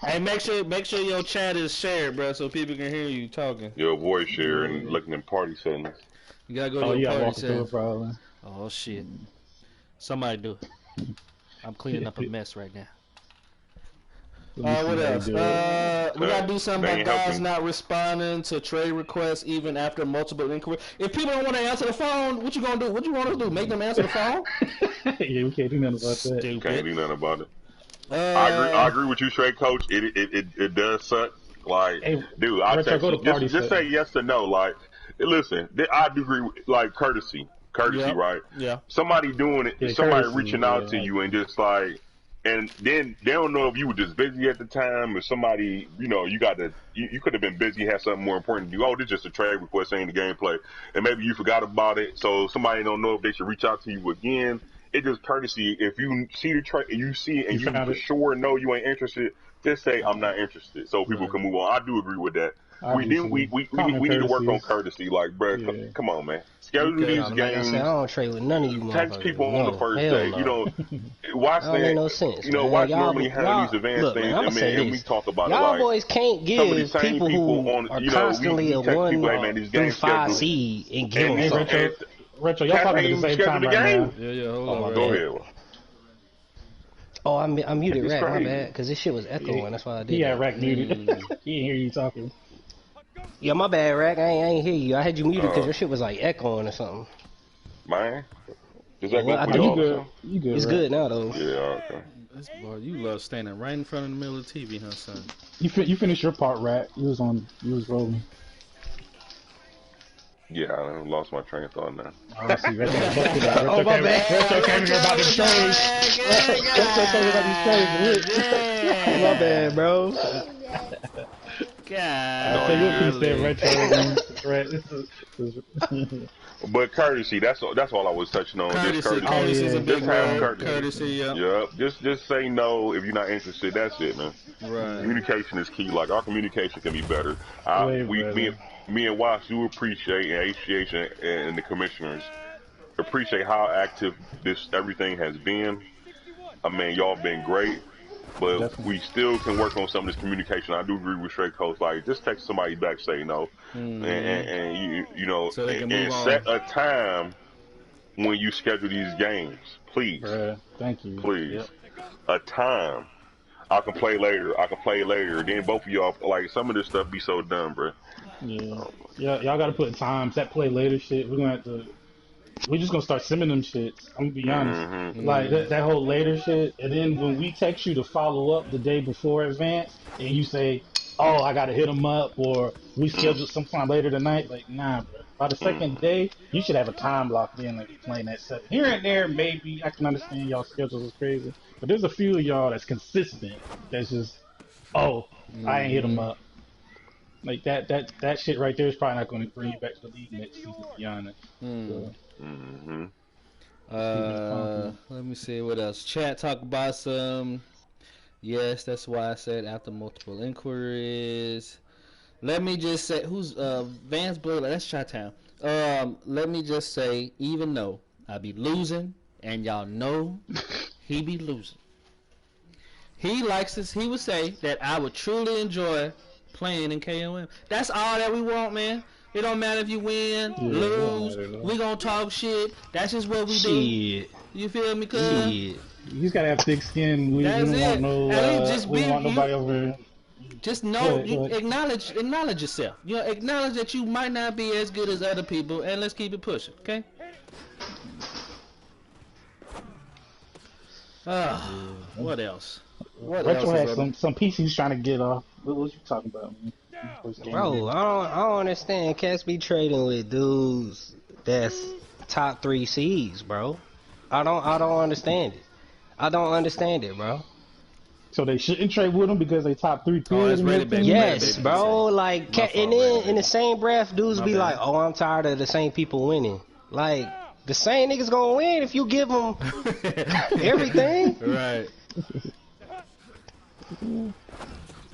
Hey, make sure your chat is shared, bro, so people can hear you talking. Your voice share and shit? looking in party settings. You gotta go to Oh, your you got party walking through settings. it, probably. Oh shit! Somebody do it. I'm cleaning up a mess right now. Let me see What how you else? do it. We gotta do something They about ain't guys helping. not responding to trade requests even after multiple inquiries. If people don't want to answer the phone, what you gonna do? What you want us to do? Make them answer the phone? Yeah, we can't do nothing about that. Can't Stupid. do nothing about it. I Uh, agree with you, straight coach. It does suck. Like, Hey, dude, I retro, text go you. to party Just say settings. yes or no. Like, listen, I do agree. Like courtesy, yep. right? Yeah. Somebody doing it, Yeah, somebody courtesy. reaching Yeah, out to like, you and just like, and then they don't know if you were just busy at the time or somebody, you could have been busy, had something more important to do. Oh, this is just a trade request, ain't the gameplay, and maybe you forgot about it. So somebody don't know if they should reach out to you again. It's just courtesy. If you see the trade, you see it, you and you found for it. sure know you ain't interested, just say I'm not interested, so people Right. can move on. I do agree with that. I We do do. too. We Common need to work on courtesies. courtesy. Like, bro, Yeah. come on, man. You Schedule got these it. Like I said, I games. don't trade with none of you Text motherfuckers. people on the No, first hell day. no. Watch That don't make that. no sense, man. Watch Y'all, normally handle these y'all, advanced look, man. things, I'm gonna say and we this: talk about it. y'all Like boys can't some of these give same people people who on, are constantly we a text people, hey one man, these through game five schedules, seed and give them and Hey, these something. retro, y'all cats talking ain't at the even same scheduled time the right now. game. Yeah. Hold Oh on, my real Go bad. quick. ahead. Oh, I muted It's Rack. My crazy. bad, because this shit was echoing. That's why I He did had that. Rack muted. He didn't hear you talking. Yeah, my bad, Rack. I ain't hear you. I had you muted because Uh, your shit was like echoing or something. man, does that Well, go I for Nah, thought you y'all or good. something? You good, it's Rack. good now though. Yeah, okay. This boy, you love standing right in front of the middle of the TV, huh, son? You finished your part, Rack. You was rolling. Yeah, I lost my train of thought now. Oh, see, Retro busted that. Oh my bad. Retro came in here about them trades. Retro came in about these trades. My bad, bro. I No, tell you you what, could have good. said Golly. Retro again. Right. But courtesy, that's all I was touching on. Just Courtesy. Oh courtesy. Courtesy is yeah, a big Just have word. courtesy. Courtesy, yep. Yep. Just say no if you're not interested. That's it, man. Right. Communication is key. Like our communication can be better. way We better. me and Watts do appreciate and HGH and the commissioners appreciate how active this everything has been. I mean, y'all been great, but Definitely. we still can work on some of this communication. I do agree with Straight Coach. Like, just text somebody back, say no, Mm-hmm. and So they can move and on. set a time when you schedule these games, please, Bruh. Thank you. please, Yep. a time. I can play later. I can play later. Then both of y'all, like, some of this stuff be so dumb, bro. Yeah. Yeah. Y'all got to put times. That play later shit. We're gonna have to. We're just gonna start sending them shits. I'm gonna be honest. Mm-hmm. Like Mm. that whole later shit, and then when we text you to follow up the day before advance, and you say, "Oh, I gotta hit them up," or "We scheduled sometime later tonight." Like, nah, bro. By the second Mm-hmm. day, you should have a time locked in, like playing that 7. Here and there, maybe I can understand y'all schedules is crazy, but there's a few of y'all that's consistent. That's just, oh, I ain't hit them Mm-hmm. up. Like that shit right there is probably not going to bring you back to the league next season, to be honest. Mm. So Mm-hmm. just keep it confident. Let me see what else. Chat talk about some. Yes, that's why I said after multiple inquiries. Let me just say, who's Vance Blair? That's Chi-Town. Let me just say, even though I be losing, and y'all know he be losing, he likes this. He would say that I would truly enjoy playing in KOM. That's all that we want, man. It don't matter if you win, Yeah, it don't lose. matter at all. We gonna talk shit. That's just what we do. Shit. You feel me, cuz? Shit. You just gotta have thick skin. We That's don't want it. no At least just we be don't want you. nobody over. Just Go know, ahead, you go ahead. acknowledge yourself. You know, acknowledge that you might not be as good as other people, and let's keep it pushing, okay? Yeah. What else? What else Retro is had on? some PCs trying to get off. What was you talking about, man? Bro, I don't understand. Cats be trading with dudes that's top 3 seeds, bro. I don't understand it. I don't understand it, bro. So they shouldn't trade with them because they top 3 Oh, that's players. ready, baby. Yes, bro. Like, and then in the same breath, dudes be bad. like, "Oh, I'm tired of the same people winning." Like, the same niggas gonna win if you give them everything. Right.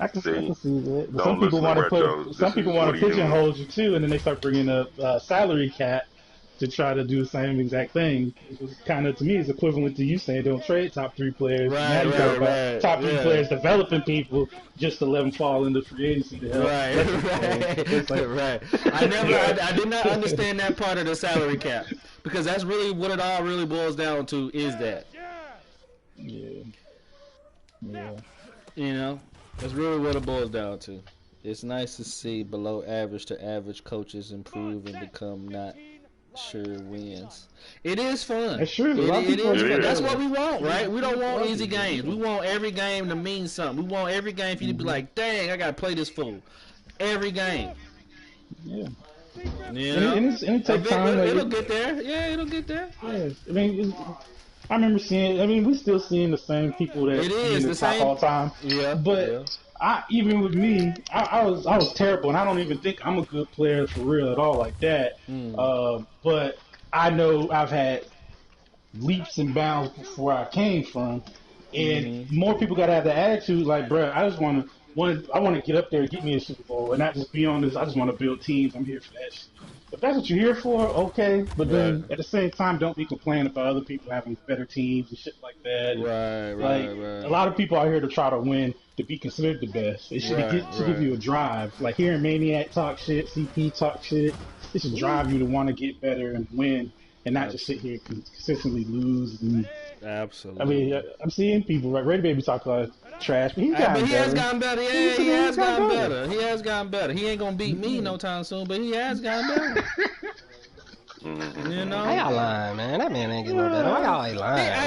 I can see that. But Don't some people listen want to to put, Retro. some people want to pigeonhole you too, and then they start bringing up salary cap to try to do the same exact thing. It's kind of, to me, is equivalent to you saying don't trade top 3 players. Right, Now you talk about right. top 3 Yeah. players developing people just to let them fall into free agency to help. Right. I did not understand that part of the salary cap, because that's really what it all really boils down to, is that. Yeah. You know, that's really what it boils down to. It's nice to see below average to average coaches improve and become not sure wins. It is fun. That's true. It is fun. are. That's what we want, right? We don't want easy games. We want every game to mean something. We want every game for you to be like, dang, I gotta play this fool. Every game. Yeah. You know? And it takes time. It'll get there. Yeah, it'll get there. Yeah. I mean, I remember seeing. I mean, we're still seeing the same people that It be is in the the top same. all time. Yeah. But yeah. even with me, I was terrible, and I don't even think I'm a good player for real at all like that. But I know I've had leaps and bounds before I came from, and more people got to have the attitude like, bruh, I just want to get up there and get me a Super Bowl, and not just be on this. I just want to build teams. I'm here for that shit. If that's what you're here for, okay. But then at the same time, don't be complaining about other people having better teams and shit like that. Right. A lot of people are here to try to win, to be considered the best. It should give you a drive. Like hearing Maniac talk shit, CP talk shit, it should drive you to want to get better and win, and not just sit here and consistently lose. And, Absolutely. I mean, I'm seeing people, right? Ready Baby talk about trash, but he's gotten better. Has gotten better. Yeah, he has gotten better. He has gotten better. He ain't gonna beat me no time soon, but he has gotten better. You know? Why y'all lying, man? That man ain't getting no better. Why y'all ain't lying? I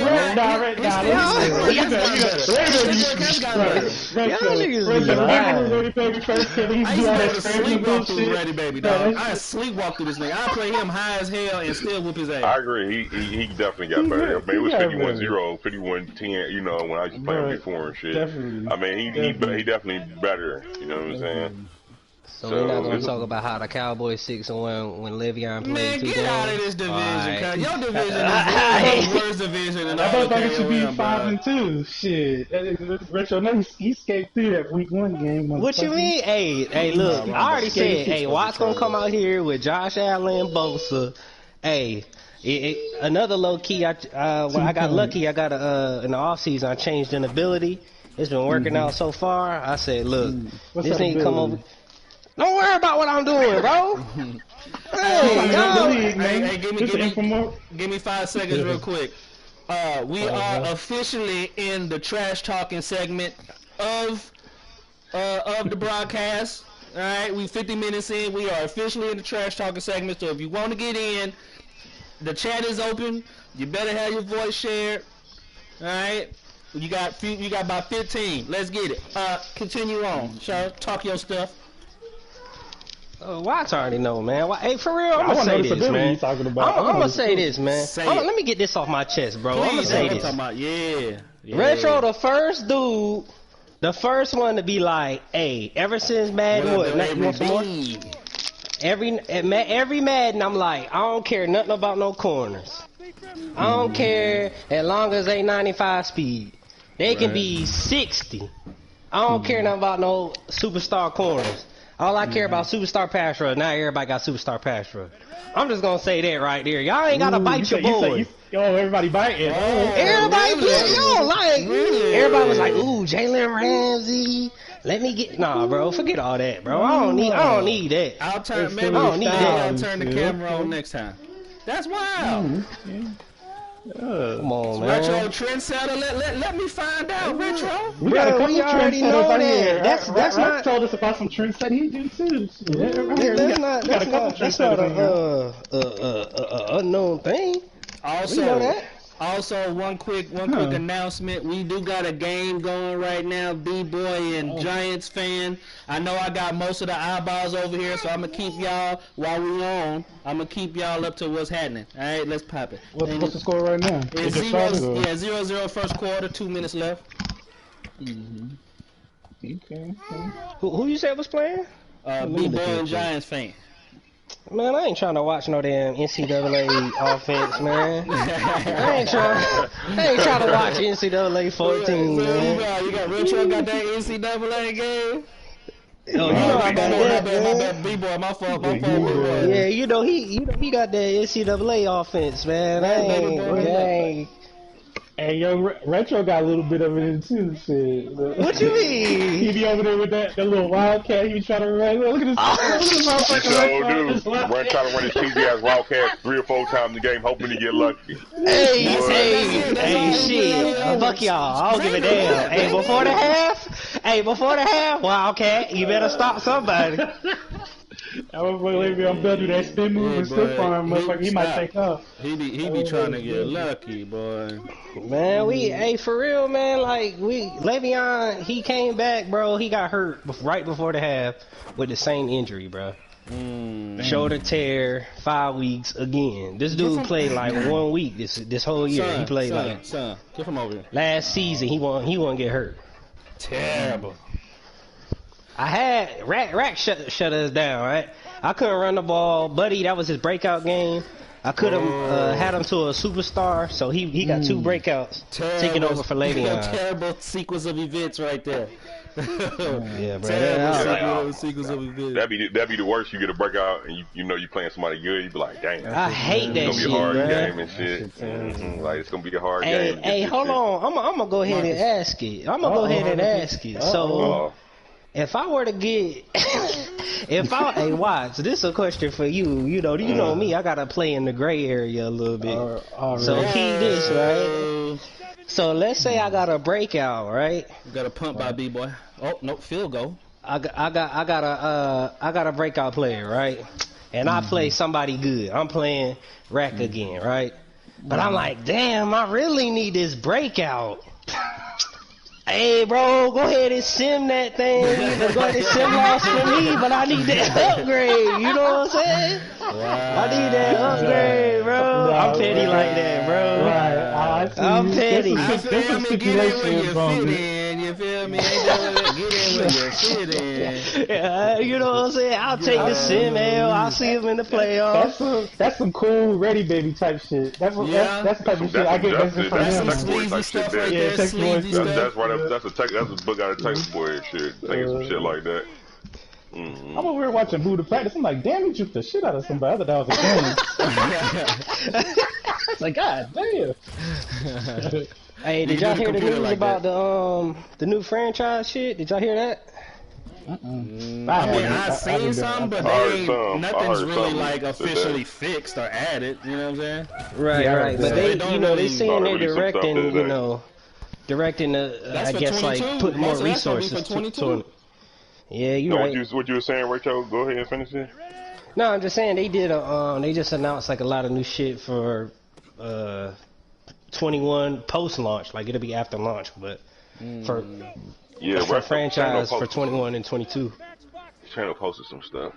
used to sleepwalk through Ready Baby, dog. I sleepwalk through this nigga. I play him high as hell and still whoop his ass. I agree. He definitely got better. I mean, it was 51-0, 51-10, you know, when I was playing before and shit. Definitely. I mean, he definitely better, you know what I'm saying? So we're not gonna talk about how the Cowboys 6-1 when Le'Veon played Man, two get games. out of this division, Alright. cuz. Your division is the worst division in I all thought the it should be KOM, 5-2. Shit, Retro, no, he escaped through that week 1 game. What you mean? Hey, look, I already said, hey, Watt's gonna come out here with Josh Allen, Bosa. Hey, another low key. I got lucky. I got in the off season. I changed an ability. It's been working out so far. I said, look, this nigga come over. Don't worry about what I'm doing, bro. Hey, give me 5 seconds real quick. We are officially in the trash talking segment of the broadcast. All right, we 50 minutes in. We are officially in the trash talking segment. So if you want to get in, the chat is open. You better have your voice shared. All right. You got about 15. Let's get it. Continue on. Shall talk your stuff. Watts already know, man. Hey, for real, I'm gonna say this, man. I'm gonna say this, man. Let me get this off my chest, bro. I'm gonna say this. Yeah. Retro, the first dude, the first one to be like, hey, ever since Madden, you want some more? Every Madden, I'm like, I don't care nothing about no corners. I don't care as long as they 95 speed. They can be 60. I don't care nothing about no superstar corners. All I care about superstar pass rush. Now everybody got superstar pass rush. I'm just gonna say that right there. Y'all ain't gotta bite your boy. Everybody biting. Everybody everybody was like, ooh, Jalen Ramsey. Let me get bro. Forget all that, bro. I don't need that. I'll turn the camera on next time. That's wild. Come on, man. Retro trendsetter, let me find out, Retro. We got a couple trendsetters out here. That's not told us about some trendsetters he do too. That's not a unknown thing. Also, we know that. Also, one quick announcement. We do got a game going right now, B-Boy and Giants fan. I know I got most of the eyeballs over here, so I'm going to keep y'all, while we on, I'm going to keep y'all up to what's happening. All right, let's pop it. What's the score right now? It's 0-0 first quarter, 2 minutes left. Okay. Who you said was playing? B-Boy and Giants fan. Man, I ain't trying to watch no damn NCAA offense, man. I ain't trying to watch NCAA 14, man. You got Retro got that NCAA game? Oh, you know I got that, my man. bad, B-Boy, my fault, B-Boy. Yeah, you know he got that NCAA offense, man. I ain't. Hey, yo, Retro got a little bit of it in too, shit. What you mean? He be over there with that little wildcat he be trying to run. Look at this. He sure do. Run trying to run his cheesy ass wildcat 3 or 4 times a game, hoping to get lucky. Hey, shit. Fuck y'all. I don't give a damn. Hey, before the half, wildcat, you better stop somebody. I'm better do that spin move and stiff arm, motherfucker. He might take off. He be trying to get lucky, boy. Man, for real, man. Like Le'Veon, he came back, bro. He got hurt right before the half with the same injury, bro. Shoulder tear, 5 weeks again. This dude played like 1 week this whole year. He played get him over here. Last season. He won't get hurt. Terrible. I had Rack shut us down, right? I couldn't run the ball. Buddy, that was his breakout game. I could have had him to a superstar, so he got 2 breakouts, taking over for Le'Veon. Terrible sequence of events right there. Yeah, bro. Terrible sequence of events. That'd be the worst. You get a breakout and you know you playing somebody good. You be like, dang. I hate that shit, It's gonna be a hard bro. game and shit. Like it's gonna be a hard game. Hey, hold on. I'm gonna go ahead and ask it. So. If I were to get, hey, watch, this is a question for you. You know me, I gotta play in the gray area a little bit. So key this, right? So let's say I got a breakout, right? You got a punt by B-Boy. Oh, no, field goal. I got a breakout player, right? And I play somebody good. I'm playing Rack again, right? But I'm like, damn, I really need this breakout. Hey, bro, go ahead and sim that thing. Go ahead and sim loss for me, but I need that upgrade. You know what I'm saying? Wow. I need that upgrade, bro. I'm petty like that, bro. Right. I'm petty. You feel me? Get in where you fit in. You feel me? Get in where you fit in. Yeah, you know what I'm saying? I'll take the sim, L. I'll see him in the playoffs. That's some cool ready baby type shit. That's the type of shit I get messages from him. That's some sleazy stuff right there. Sleazy That's stuff. That's a book out of Texas boy and shit. Taking some shit like that. I'm over here watching Buddha practice. I'm like, damn, you juked the shit out of somebody. I thought that was a game. It's like, god damn. Hey, did y'all hear the news about the new franchise shit? Did y'all hear that? I seen some, but nothing's really like officially fixed or added. You know what I'm saying? Right. But they saying they're directing I guess like put more resources to it. Yeah, you right. What you were saying, Rachel? Go ahead and finish it. No, I'm just saying they did they just announced like a lot of new shit for 21 post launch. Like it'll be after launch, but for franchise for 21 and 22. Channel posted some stuff.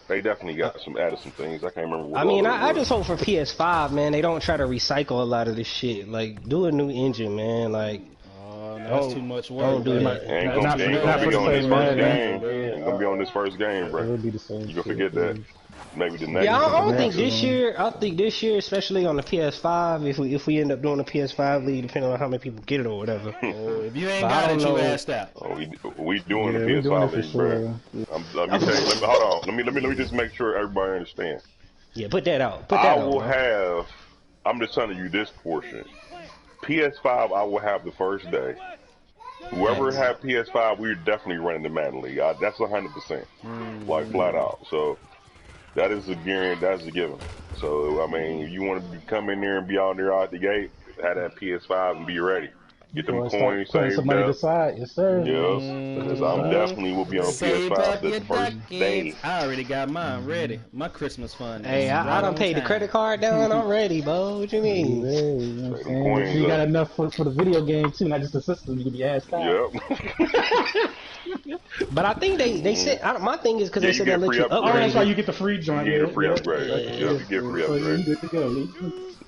They definitely got added some things. I can't remember what. I mean, I just hope for PS5, man, they don't try to recycle a lot of this shit. Like, do a new engine, man. Like, that's too much work. Don't do that. Ain't gonna be on this first game. Ain't gonna be on this first game, bro. It'll be the same. You gonna forget that. Maybe the next. Yeah, I don't think this year. I think this year, especially on the PS5, if we end up doing a PS5 league, depending on how many people get it or whatever. If you ain't got it, you asked out. We doing the PS5 league, bro. Let me tell you. Hold on. Let me just make sure everybody understands. Yeah, put that out. I'm just telling you this portion. PS5, I will have the first day. Whoever have PS5, we're definitely running the Madden League. That's 100%, like flat out. So that is a guarantee. That's a given. So I mean, if you want to come in there and be out there out the gate, have that PS5 and be ready. Get them Boy, start coins putting saved some money up. aside. Yes, sir. Yes, because I'm definitely will be on Save PS5 up the your first day. ducats. I already got mine ready. My Christmas fund. Hey, is I right done on paid the time. credit card down. I'm ready, bro. What you Yeah, mean? you know what I'm Them saying? coins Make sure you got up. enough for the video game too, not just the system. You can be asked out. Yep. But I think they said my thing is because Yeah, they you said get they a let free you upgrade. Oh, that's why upgrade you it. get the free You joint. get a free Yeah, upgrade. yeah. Yep, you get a free So you upgrade. good to go.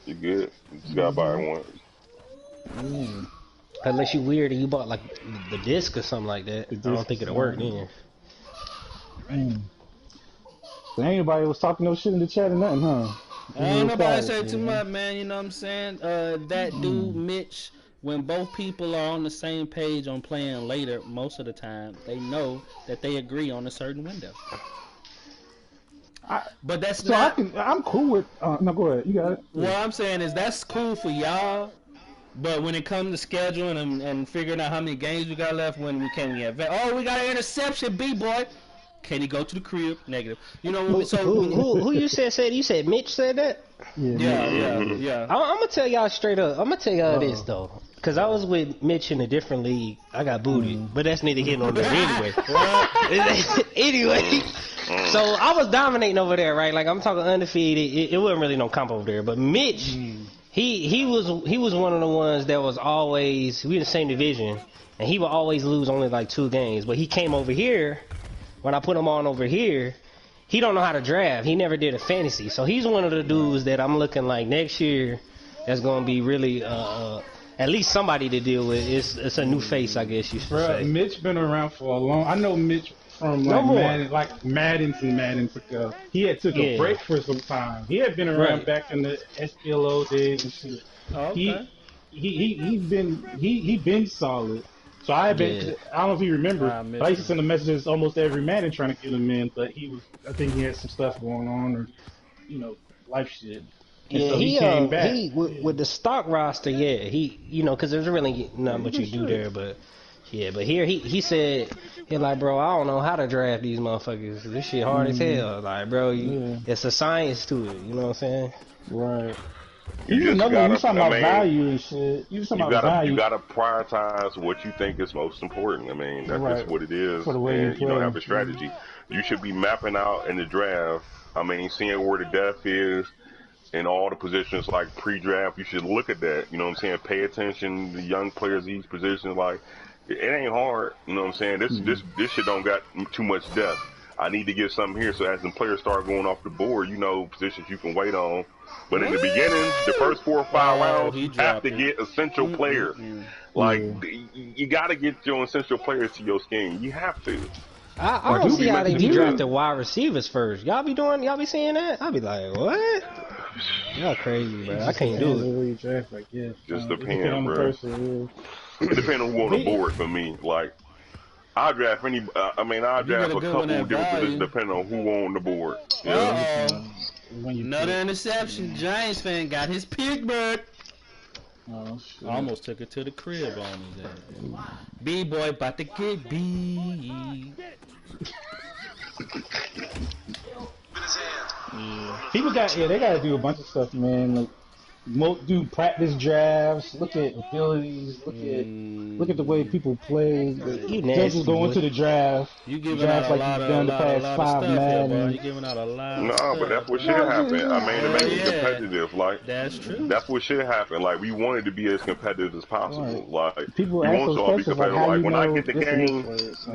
You good. You just gotta buy it once. Unless you weird and you bought like the disc or something like that. I don't think it'll work then. So anybody was talking no shit in the chat or nothing, huh? Ain't nobody say too much, man. You know what I'm saying? That dude, Mm. Mitch, when both people are on the same page on playing later, most of the time, they know that they agree on a certain window. But that's So not. I'm cool with. No, go ahead. You got it. What I'm saying is that's cool for y'all. But when it comes to scheduling and figuring out how many games we got left, when we have, oh, we got an interception, B-boy. Can he go to the crib? Negative. You know, so Who you said you said Mitch said that? Yeah. I'm gonna tell y'all straight up. I'm gonna tell y'all this though, because I was with Mitch in a different league. I got booted, but that's neither here nor there anyway. Anyway, so I was dominating over there, right? Like I'm talking undefeated. It wasn't really no comp over there, but Mitch, he was one of the ones that was always we in the same division, and he would always lose only like 2 games. But he came over here when I put him on over here. He don't know how to draft. He never did a fantasy. So he's one of the dudes that I'm looking like next year that's going to be really at least somebody to deal with. It's a new face, I guess you should say. Mitch been around for a long. I know Mitch from Madden's ago. He had took a break for some time. He had been around back in the SPLO days and shit. Oh, okay. He been solid. So I don't know if you remember, but I used to send him messages almost every Madden trying to get him in, but I think he had some stuff going on or, life shit. And so he came back. With the stock roster, because there's really not much you do there, but here he said, like, bro, I don't know how to draft these motherfuckers. This shit hard as hell. Like, bro, it's a science to it. You know what I'm saying? Right. You talking about value and shit. You gotta prioritize what you think is most important. I mean, that's just what it is. For the way and you don't have a strategy. You should be mapping out in the draft. I mean, seeing where the depth is in all the positions, like pre-draft. You should look at that. You know what I'm saying? Pay attention to young players each position. Like, it ain't hard. You know what I'm saying? This shit don't got too much depth. I need to get something here. So as the players start going off the board, positions you can wait on. But in the beginning, the first 4 or 5 rounds, you have to get essential players. Like, you got to get your essential players to your scheme. You have to. I don't see how they be drafting wide receivers first. Y'all be seeing that? I be like, what? Y'all crazy, bro. I can't do it. Just depends, bro. It depends on who on the board for me. Like, I'll draft I'll draft a couple different positions depending on who on the board. Another interception. Giants fan got his pick back. Almost took it to the crib on his ass. B-boy about to get beat. People they gotta do a bunch of stuff, man. Like, do practice drafts, look at abilities, look at the way people play. Judges go into the draft. You giving out a lot of stuff here, bro. You giving out a lot of stuff. But that's what should happen. I mean, to make it competitive, like, that's true. That's what should happen. Like, we wanted to be as competitive as possible. Right. Like, people you want to all be competitive. Like, when I get the game,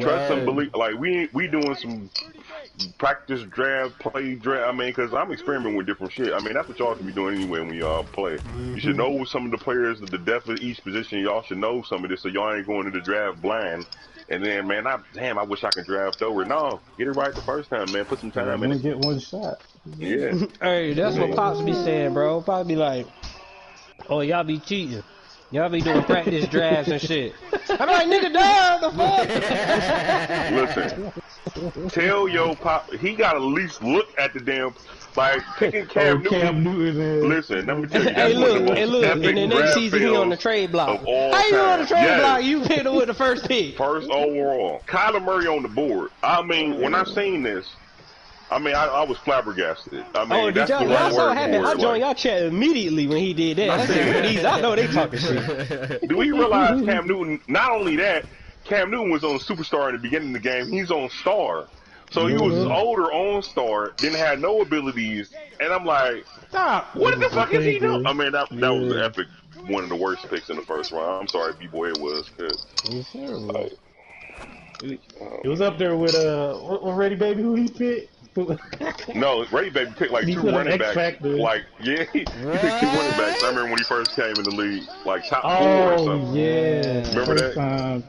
trust and believe. Like, we doing some practice draft, play draft. I mean, because I'm experimenting with different shit. I mean, that's what y'all should be doing anyway when y'all play. You should know some of the players, the depth of each position. Y'all should know some of this, so y'all ain't going to the draft blind. And then, man, I wish I could draft over. No, get it right the first time, man. Put some time in it. Get one shot. Yeah. Hey, that's what Pops be saying, bro. Pops be like, oh, y'all be cheating. Y'all be doing practice drafts and shit. I'm like, nigga, down the fuck. Listen, tell your pop, he got to at least look at the damn, like, picking Cam Newton. Listen, let me tell you. Hey, look, and the next season he on the trade block. How you on the trade block? You picked him with the first pick. First overall. Kyler Murray on the board. I mean, when I seen this, I mean, I was flabbergasted. I mean, Oh, did that's the y'all right so word happy? for I it. joined y'all chat immediately when he did that. I said, I know they talking shit. Do we realize Cam Newton? Not only that, Cam Newton was on Superstar in the beginning of the game. He's on Star, so he was older on Star, didn't have no abilities, and I'm like, Stop. what the fuck is he doing? I mean, that Yeah. was an epic, one of the worst picks in the first round. I'm sorry, B-boy, it was. It was terrible. Like, It was up there with what Ready Baby who he picked. no, Ray Baby picked like He two put an running X backs. factor. Like, yeah, he picked two running backs. I remember when he first came in the league, like top 4 or Oh something. yeah, Remember first that? time.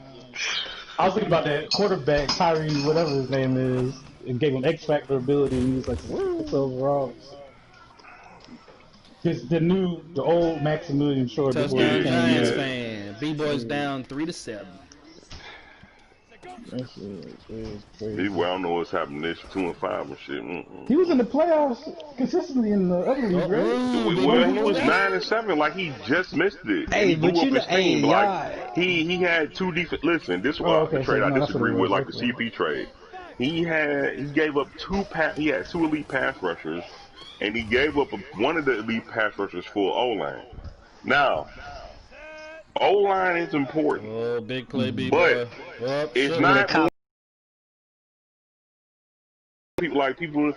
I was thinking about that quarterback Tyree, whatever his name is, and gave him X factor ability. And he was like 6 overall. The old Maximilian Short before he Touchdown came Giants in. fan. B-boys down 3-7. That shit is crazy. People, I don't know what's happening this 2-5 and shit. He was in the playoffs consistently in the other league, right? Well, he was 9-7, like he just missed it. Hey, and he but blew you up know, his team. hey, Like he had 2 defense. Listen, this is why okay, the trade so I no, that's disagree what it with, was. like the CP trade. He gave up 2 He had 2 elite pass rushers, and he gave up one of the elite pass rushers for O-line. Now, O-line is important, Oh, big play, B-boy. but it's not. People,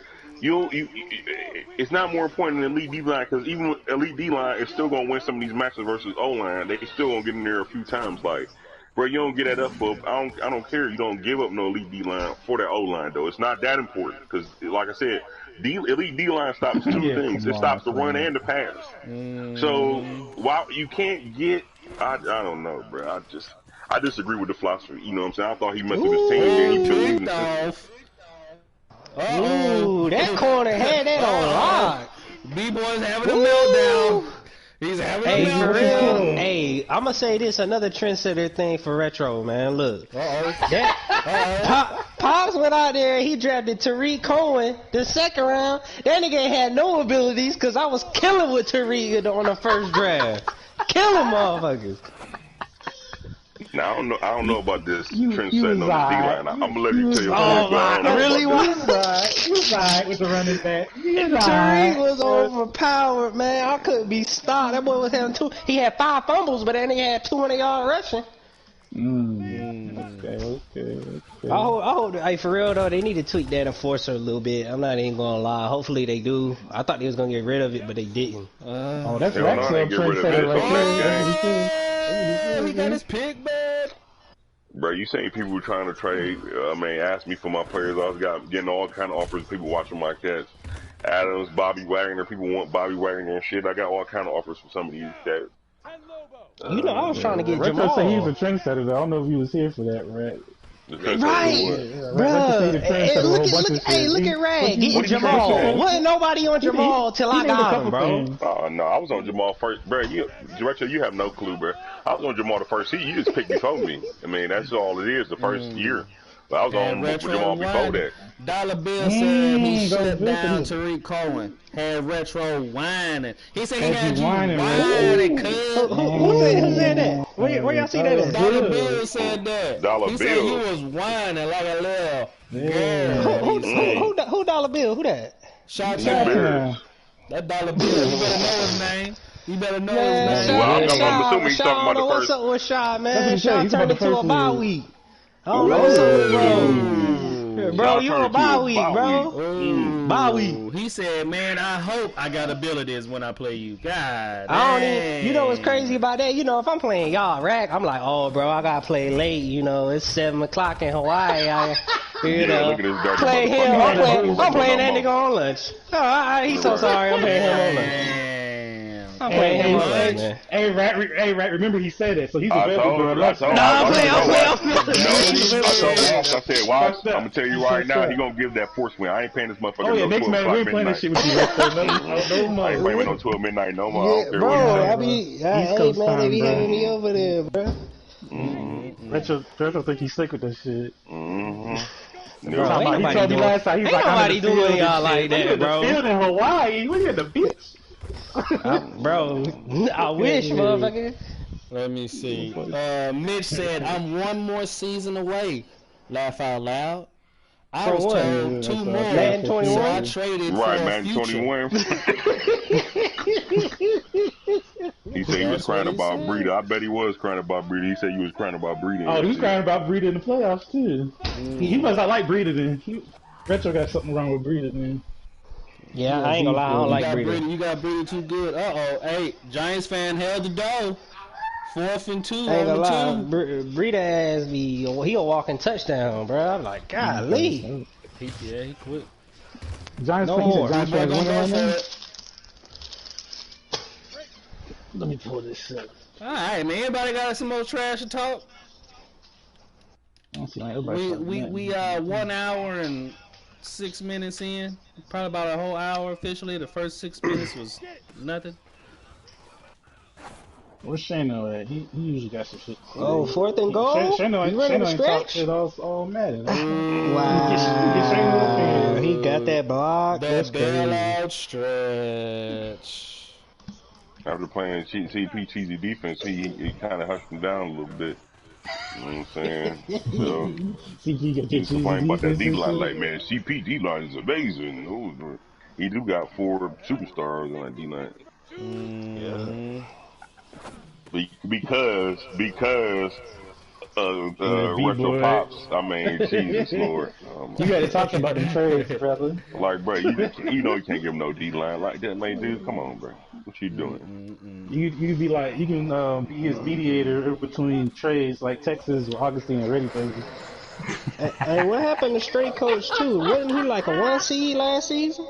it's not more important than elite D-line, because even elite D-line is still going to win some of these matches versus O-line. They still going to get in there a few times. Like, bro, you don't get that up for, I don't care. You don't give up no elite D-line for that O-line, though. It's not that important, because, like I said, elite D-line stops 2 things. It stops the run and the pass. So, while you can't get, I don't know, bro. I disagree with the philosophy. You know what I'm saying? I thought he messed with his team, and he been leaving the system. Ooh, that corner had that on lock. B-boy's having a meltdown. He's having a meltdown. For real. Hey, I'm gonna say this, another trendsetter thing for retro, man. Look, Pops went out there. He drafted Tariq Cohen the 2nd round. That nigga had no abilities because I was killing with Tariq on the first draft. Killing motherfuckers. Now I don't know about this trend setting on the D-line. I'm gonna let you tell you. Oh my, really? He was right with the running back. Tariq was overpowered, man. I couldn't be stopped. That boy was having 2. He had 5 fumbles, but then he had 200-yard rushing. Okay. I hope, hey, for real though, they need to tweak that enforcer a little bit. I'm not even gonna lie. Hopefully they do. I thought they was gonna get rid of it, but they didn't. That's Hell no, they get rid of it. trendsetter It's on right that there. He got his pick, man. Bro, you saying people were trying to trade? Ask me for my players. I was getting all kind of offers. People watching my cats. Adams, Bobby Wagner. People want Bobby Wagner and shit. I got all kind of offers from some of these cats. You know, I was trying to get Retro Jamal. said he was a trendsetter, though. I don't know if he was here for that, right? Right, bro. Look at Rag getting Jamal. Wasn't nobody on Jamal till I got him, bro. Oh no, I was on Jamal first, bro. Retro, you have no clue, bro. I was on Jamal the first season. You just picked before me. I mean, that's all it is. The first year. But I was on Jamal before that. Dollar Bill said he shut down Tariq Cohen. Had Retro whining. He said he had you whining, Who said that? Where y'all see that at? Dollar Bill said that. Dollar he Bill. said he was whining like a little girl. Who Dollar Bill? Who that? Shout Bears. That Dollar Bill. You better know his name. You better know his name. Well, I'm assuming he's talking about the What's first. up with Shaw, man? That's what Shaw he said. turned He's into about a the bye first week. I don't know what's up with bro. Bro, you a bye week, bro. Bye week. He said, man, I hope I got abilities when I play you. God I don't dang. even, you know what's crazy about that? You know, if I'm playing y'all rack, I'm like, oh, bro, I gotta play late. You know, it's 7 o'clock in Hawaii. You know, look at this dirty play him. motherfucker. I'm playing that nigga on lunch. Oh, he's so sorry. I'm playing him on lunch. I'm playing him on lunch, man. Hey, Rat, remember he said that, so he's I available told for a him. lunch. I'm playing. I told Watts, I said, Watts, I'm gonna tell you right now, he gonna give that force win. I ain't paying this motherfucker Oh yeah, no next 12 man, we o'clock ain't playing midnight. this shit with you, Rat. No more. I ain't playing with no 12 midnight no more. I Yeah, don't care bro, what I you be, East hey Coast man, they be time, bro. having me over there, bro. Retro think he's slick with that shit. Bro, He ain't told me last time, he's like, I'm nobody in the field doing and y'all shit. like When you that, in the bro. field in Hawaii, when you in the beach. Bro, I wish, motherfucker. Let me see. Mitch said, I'm one more season away. Laugh out loud. I was what? told 2 more, Madden so I 21? traded Right, for a man, future. 21. He said he was That's what crying he about said. Breida. I bet he was crying about Breida. He said you was crying about Breida. Oh, he was crying about Breida in the playoffs too. He must not like Breida then. Retro got something wrong with Breida then. Yeah, I ain't gonna lie, I don't You like got Breida. Breida. You got Breida too good. Hey, Giants fan held the door. 4th and 2 I ain't on gonna the lie, 2. Breida ass be he a walking touchdown, bro. I'm like, golly. He quit. Giants No fan, you said more. Giants B-boy fans gonna winning go right for now? it. Let me pull this up. All right, man. Anybody got some more trash to talk? I don't see like everybody We 1 hour and 6 minutes in. Probably about a whole hour officially. The first 6 minutes was nothing. Where's Shano at? He usually got some shit to say. Oh, 4th and goal? Shano You ready to ain't talk stretch? shit all Madden. Wow. He got that block. That's That crazy. bailout stretch. After playing CP cheesy defense, he kind of hushed him down a little bit. You know what I'm saying? So CP got he your was cheesy complaining about that defense D and line. shit. Like, man, CP D line is amazing. He do got 4 superstars on that D line. Because That retro B-boy. pops. I mean, Jesus Lord. You got to talk about them trades, brother. Like, bro, you know you can't give him no D line like that, man, dude. Come on, bro. What you doing? You be like, you can be his mediator between trades like Texas or Augustine already places. Hey, what happened to Straight Coach too? Wasn't he like a 1 seed last season?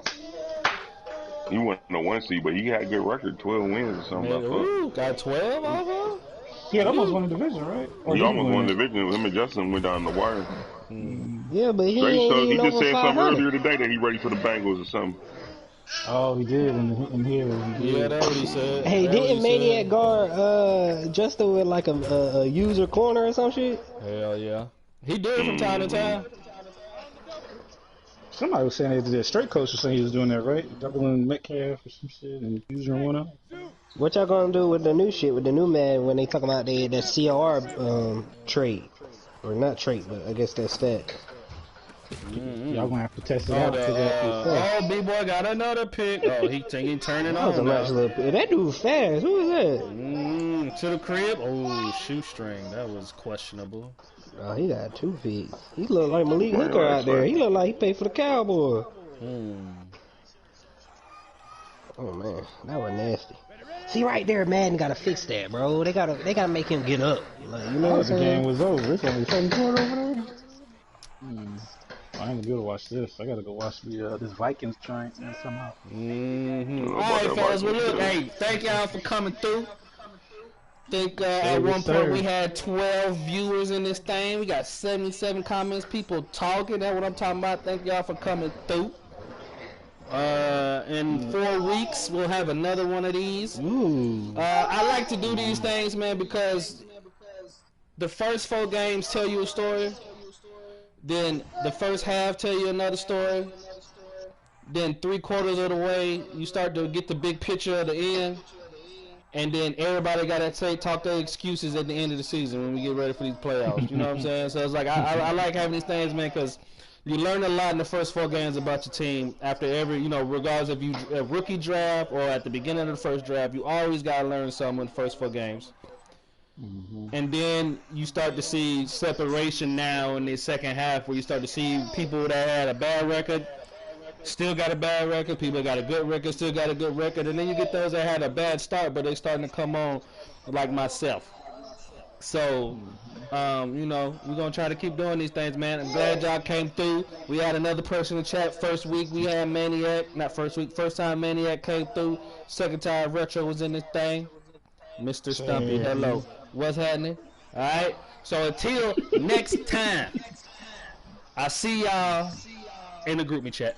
He went no 1 seed, but he had a good record, 12 wins or something. I thought. Got 12 off of? He had almost won the division, right? Or He did almost win won it? the division. Him and Justin went down the wire. Yeah, but he Straight, ain't so he even just over said something 500. earlier today that he ready for the Bengals or something. Oh, he did in here. He did. Yeah, that's what he said. Hey, That's what didn't he Maniac said. guard Justin with like a user corner or some shit? Hell yeah. He do it from time to time. Somebody was saying that Straight Coach was saying he was doing that, right? Doubling Metcalf or some shit and using one up. What y'all gonna do with the new shit, with the new man when they talk about that COR trait? Or not trait, but I guess that's that. Y'all gonna have to test it out. B-boy got another pick. Oh, he turning That was a on nice now. little. That dude fast. Who is that? To the crib. Oh, shoestring. That was questionable. Oh, he got 2 feet. He look like Malik Hooker out there. He look like he paid for the Cowboy. Oh man, that was nasty. See right there, Madden gotta fix that, bro. They gotta make him get up. Like, you know what I'm The game saying? was over. It's only 7 quarter over there. I ain't gonna be able to watch this. I gotta go watch this Vikings joint somehow. Alright, fellas. Well, look, hey, thank y'all for coming through. Think at one point we had 12 viewers in this thing. We got 77 comments, people talking. That's what I'm talking about. Thank y'all for coming through. In 4 weeks, we'll have another one of these. I like to do these things, man, because the first 4 games tell you a story. Then the first half tell you another story. Then 3/4 of the way, you start to get the big picture of the end. And then everybody got to talk their excuses at the end of the season when we get ready for these playoffs. You know what I'm saying? So it's like I like having these things, man, because you learn a lot in the first 4 games about your team. After every, regardless if you a rookie draft or at the beginning of the first draft, you always got to learn something in the first 4 games. And then you start to see separation now in the second half, where you start to see people that had a bad record still got a bad record, people that got a good record still got a good record, and then you get those that had a bad start but they starting to come on, like myself. So we're gonna try to keep doing these things, man. I'm glad y'all came through. We had another person in chat. First week we had Maniac, not first week, first time Maniac came through. Second time Retro was in this thing. Mr. Stumpy, hello. What's happening? Alright, so until next time, I'll see y'all in the group me chat.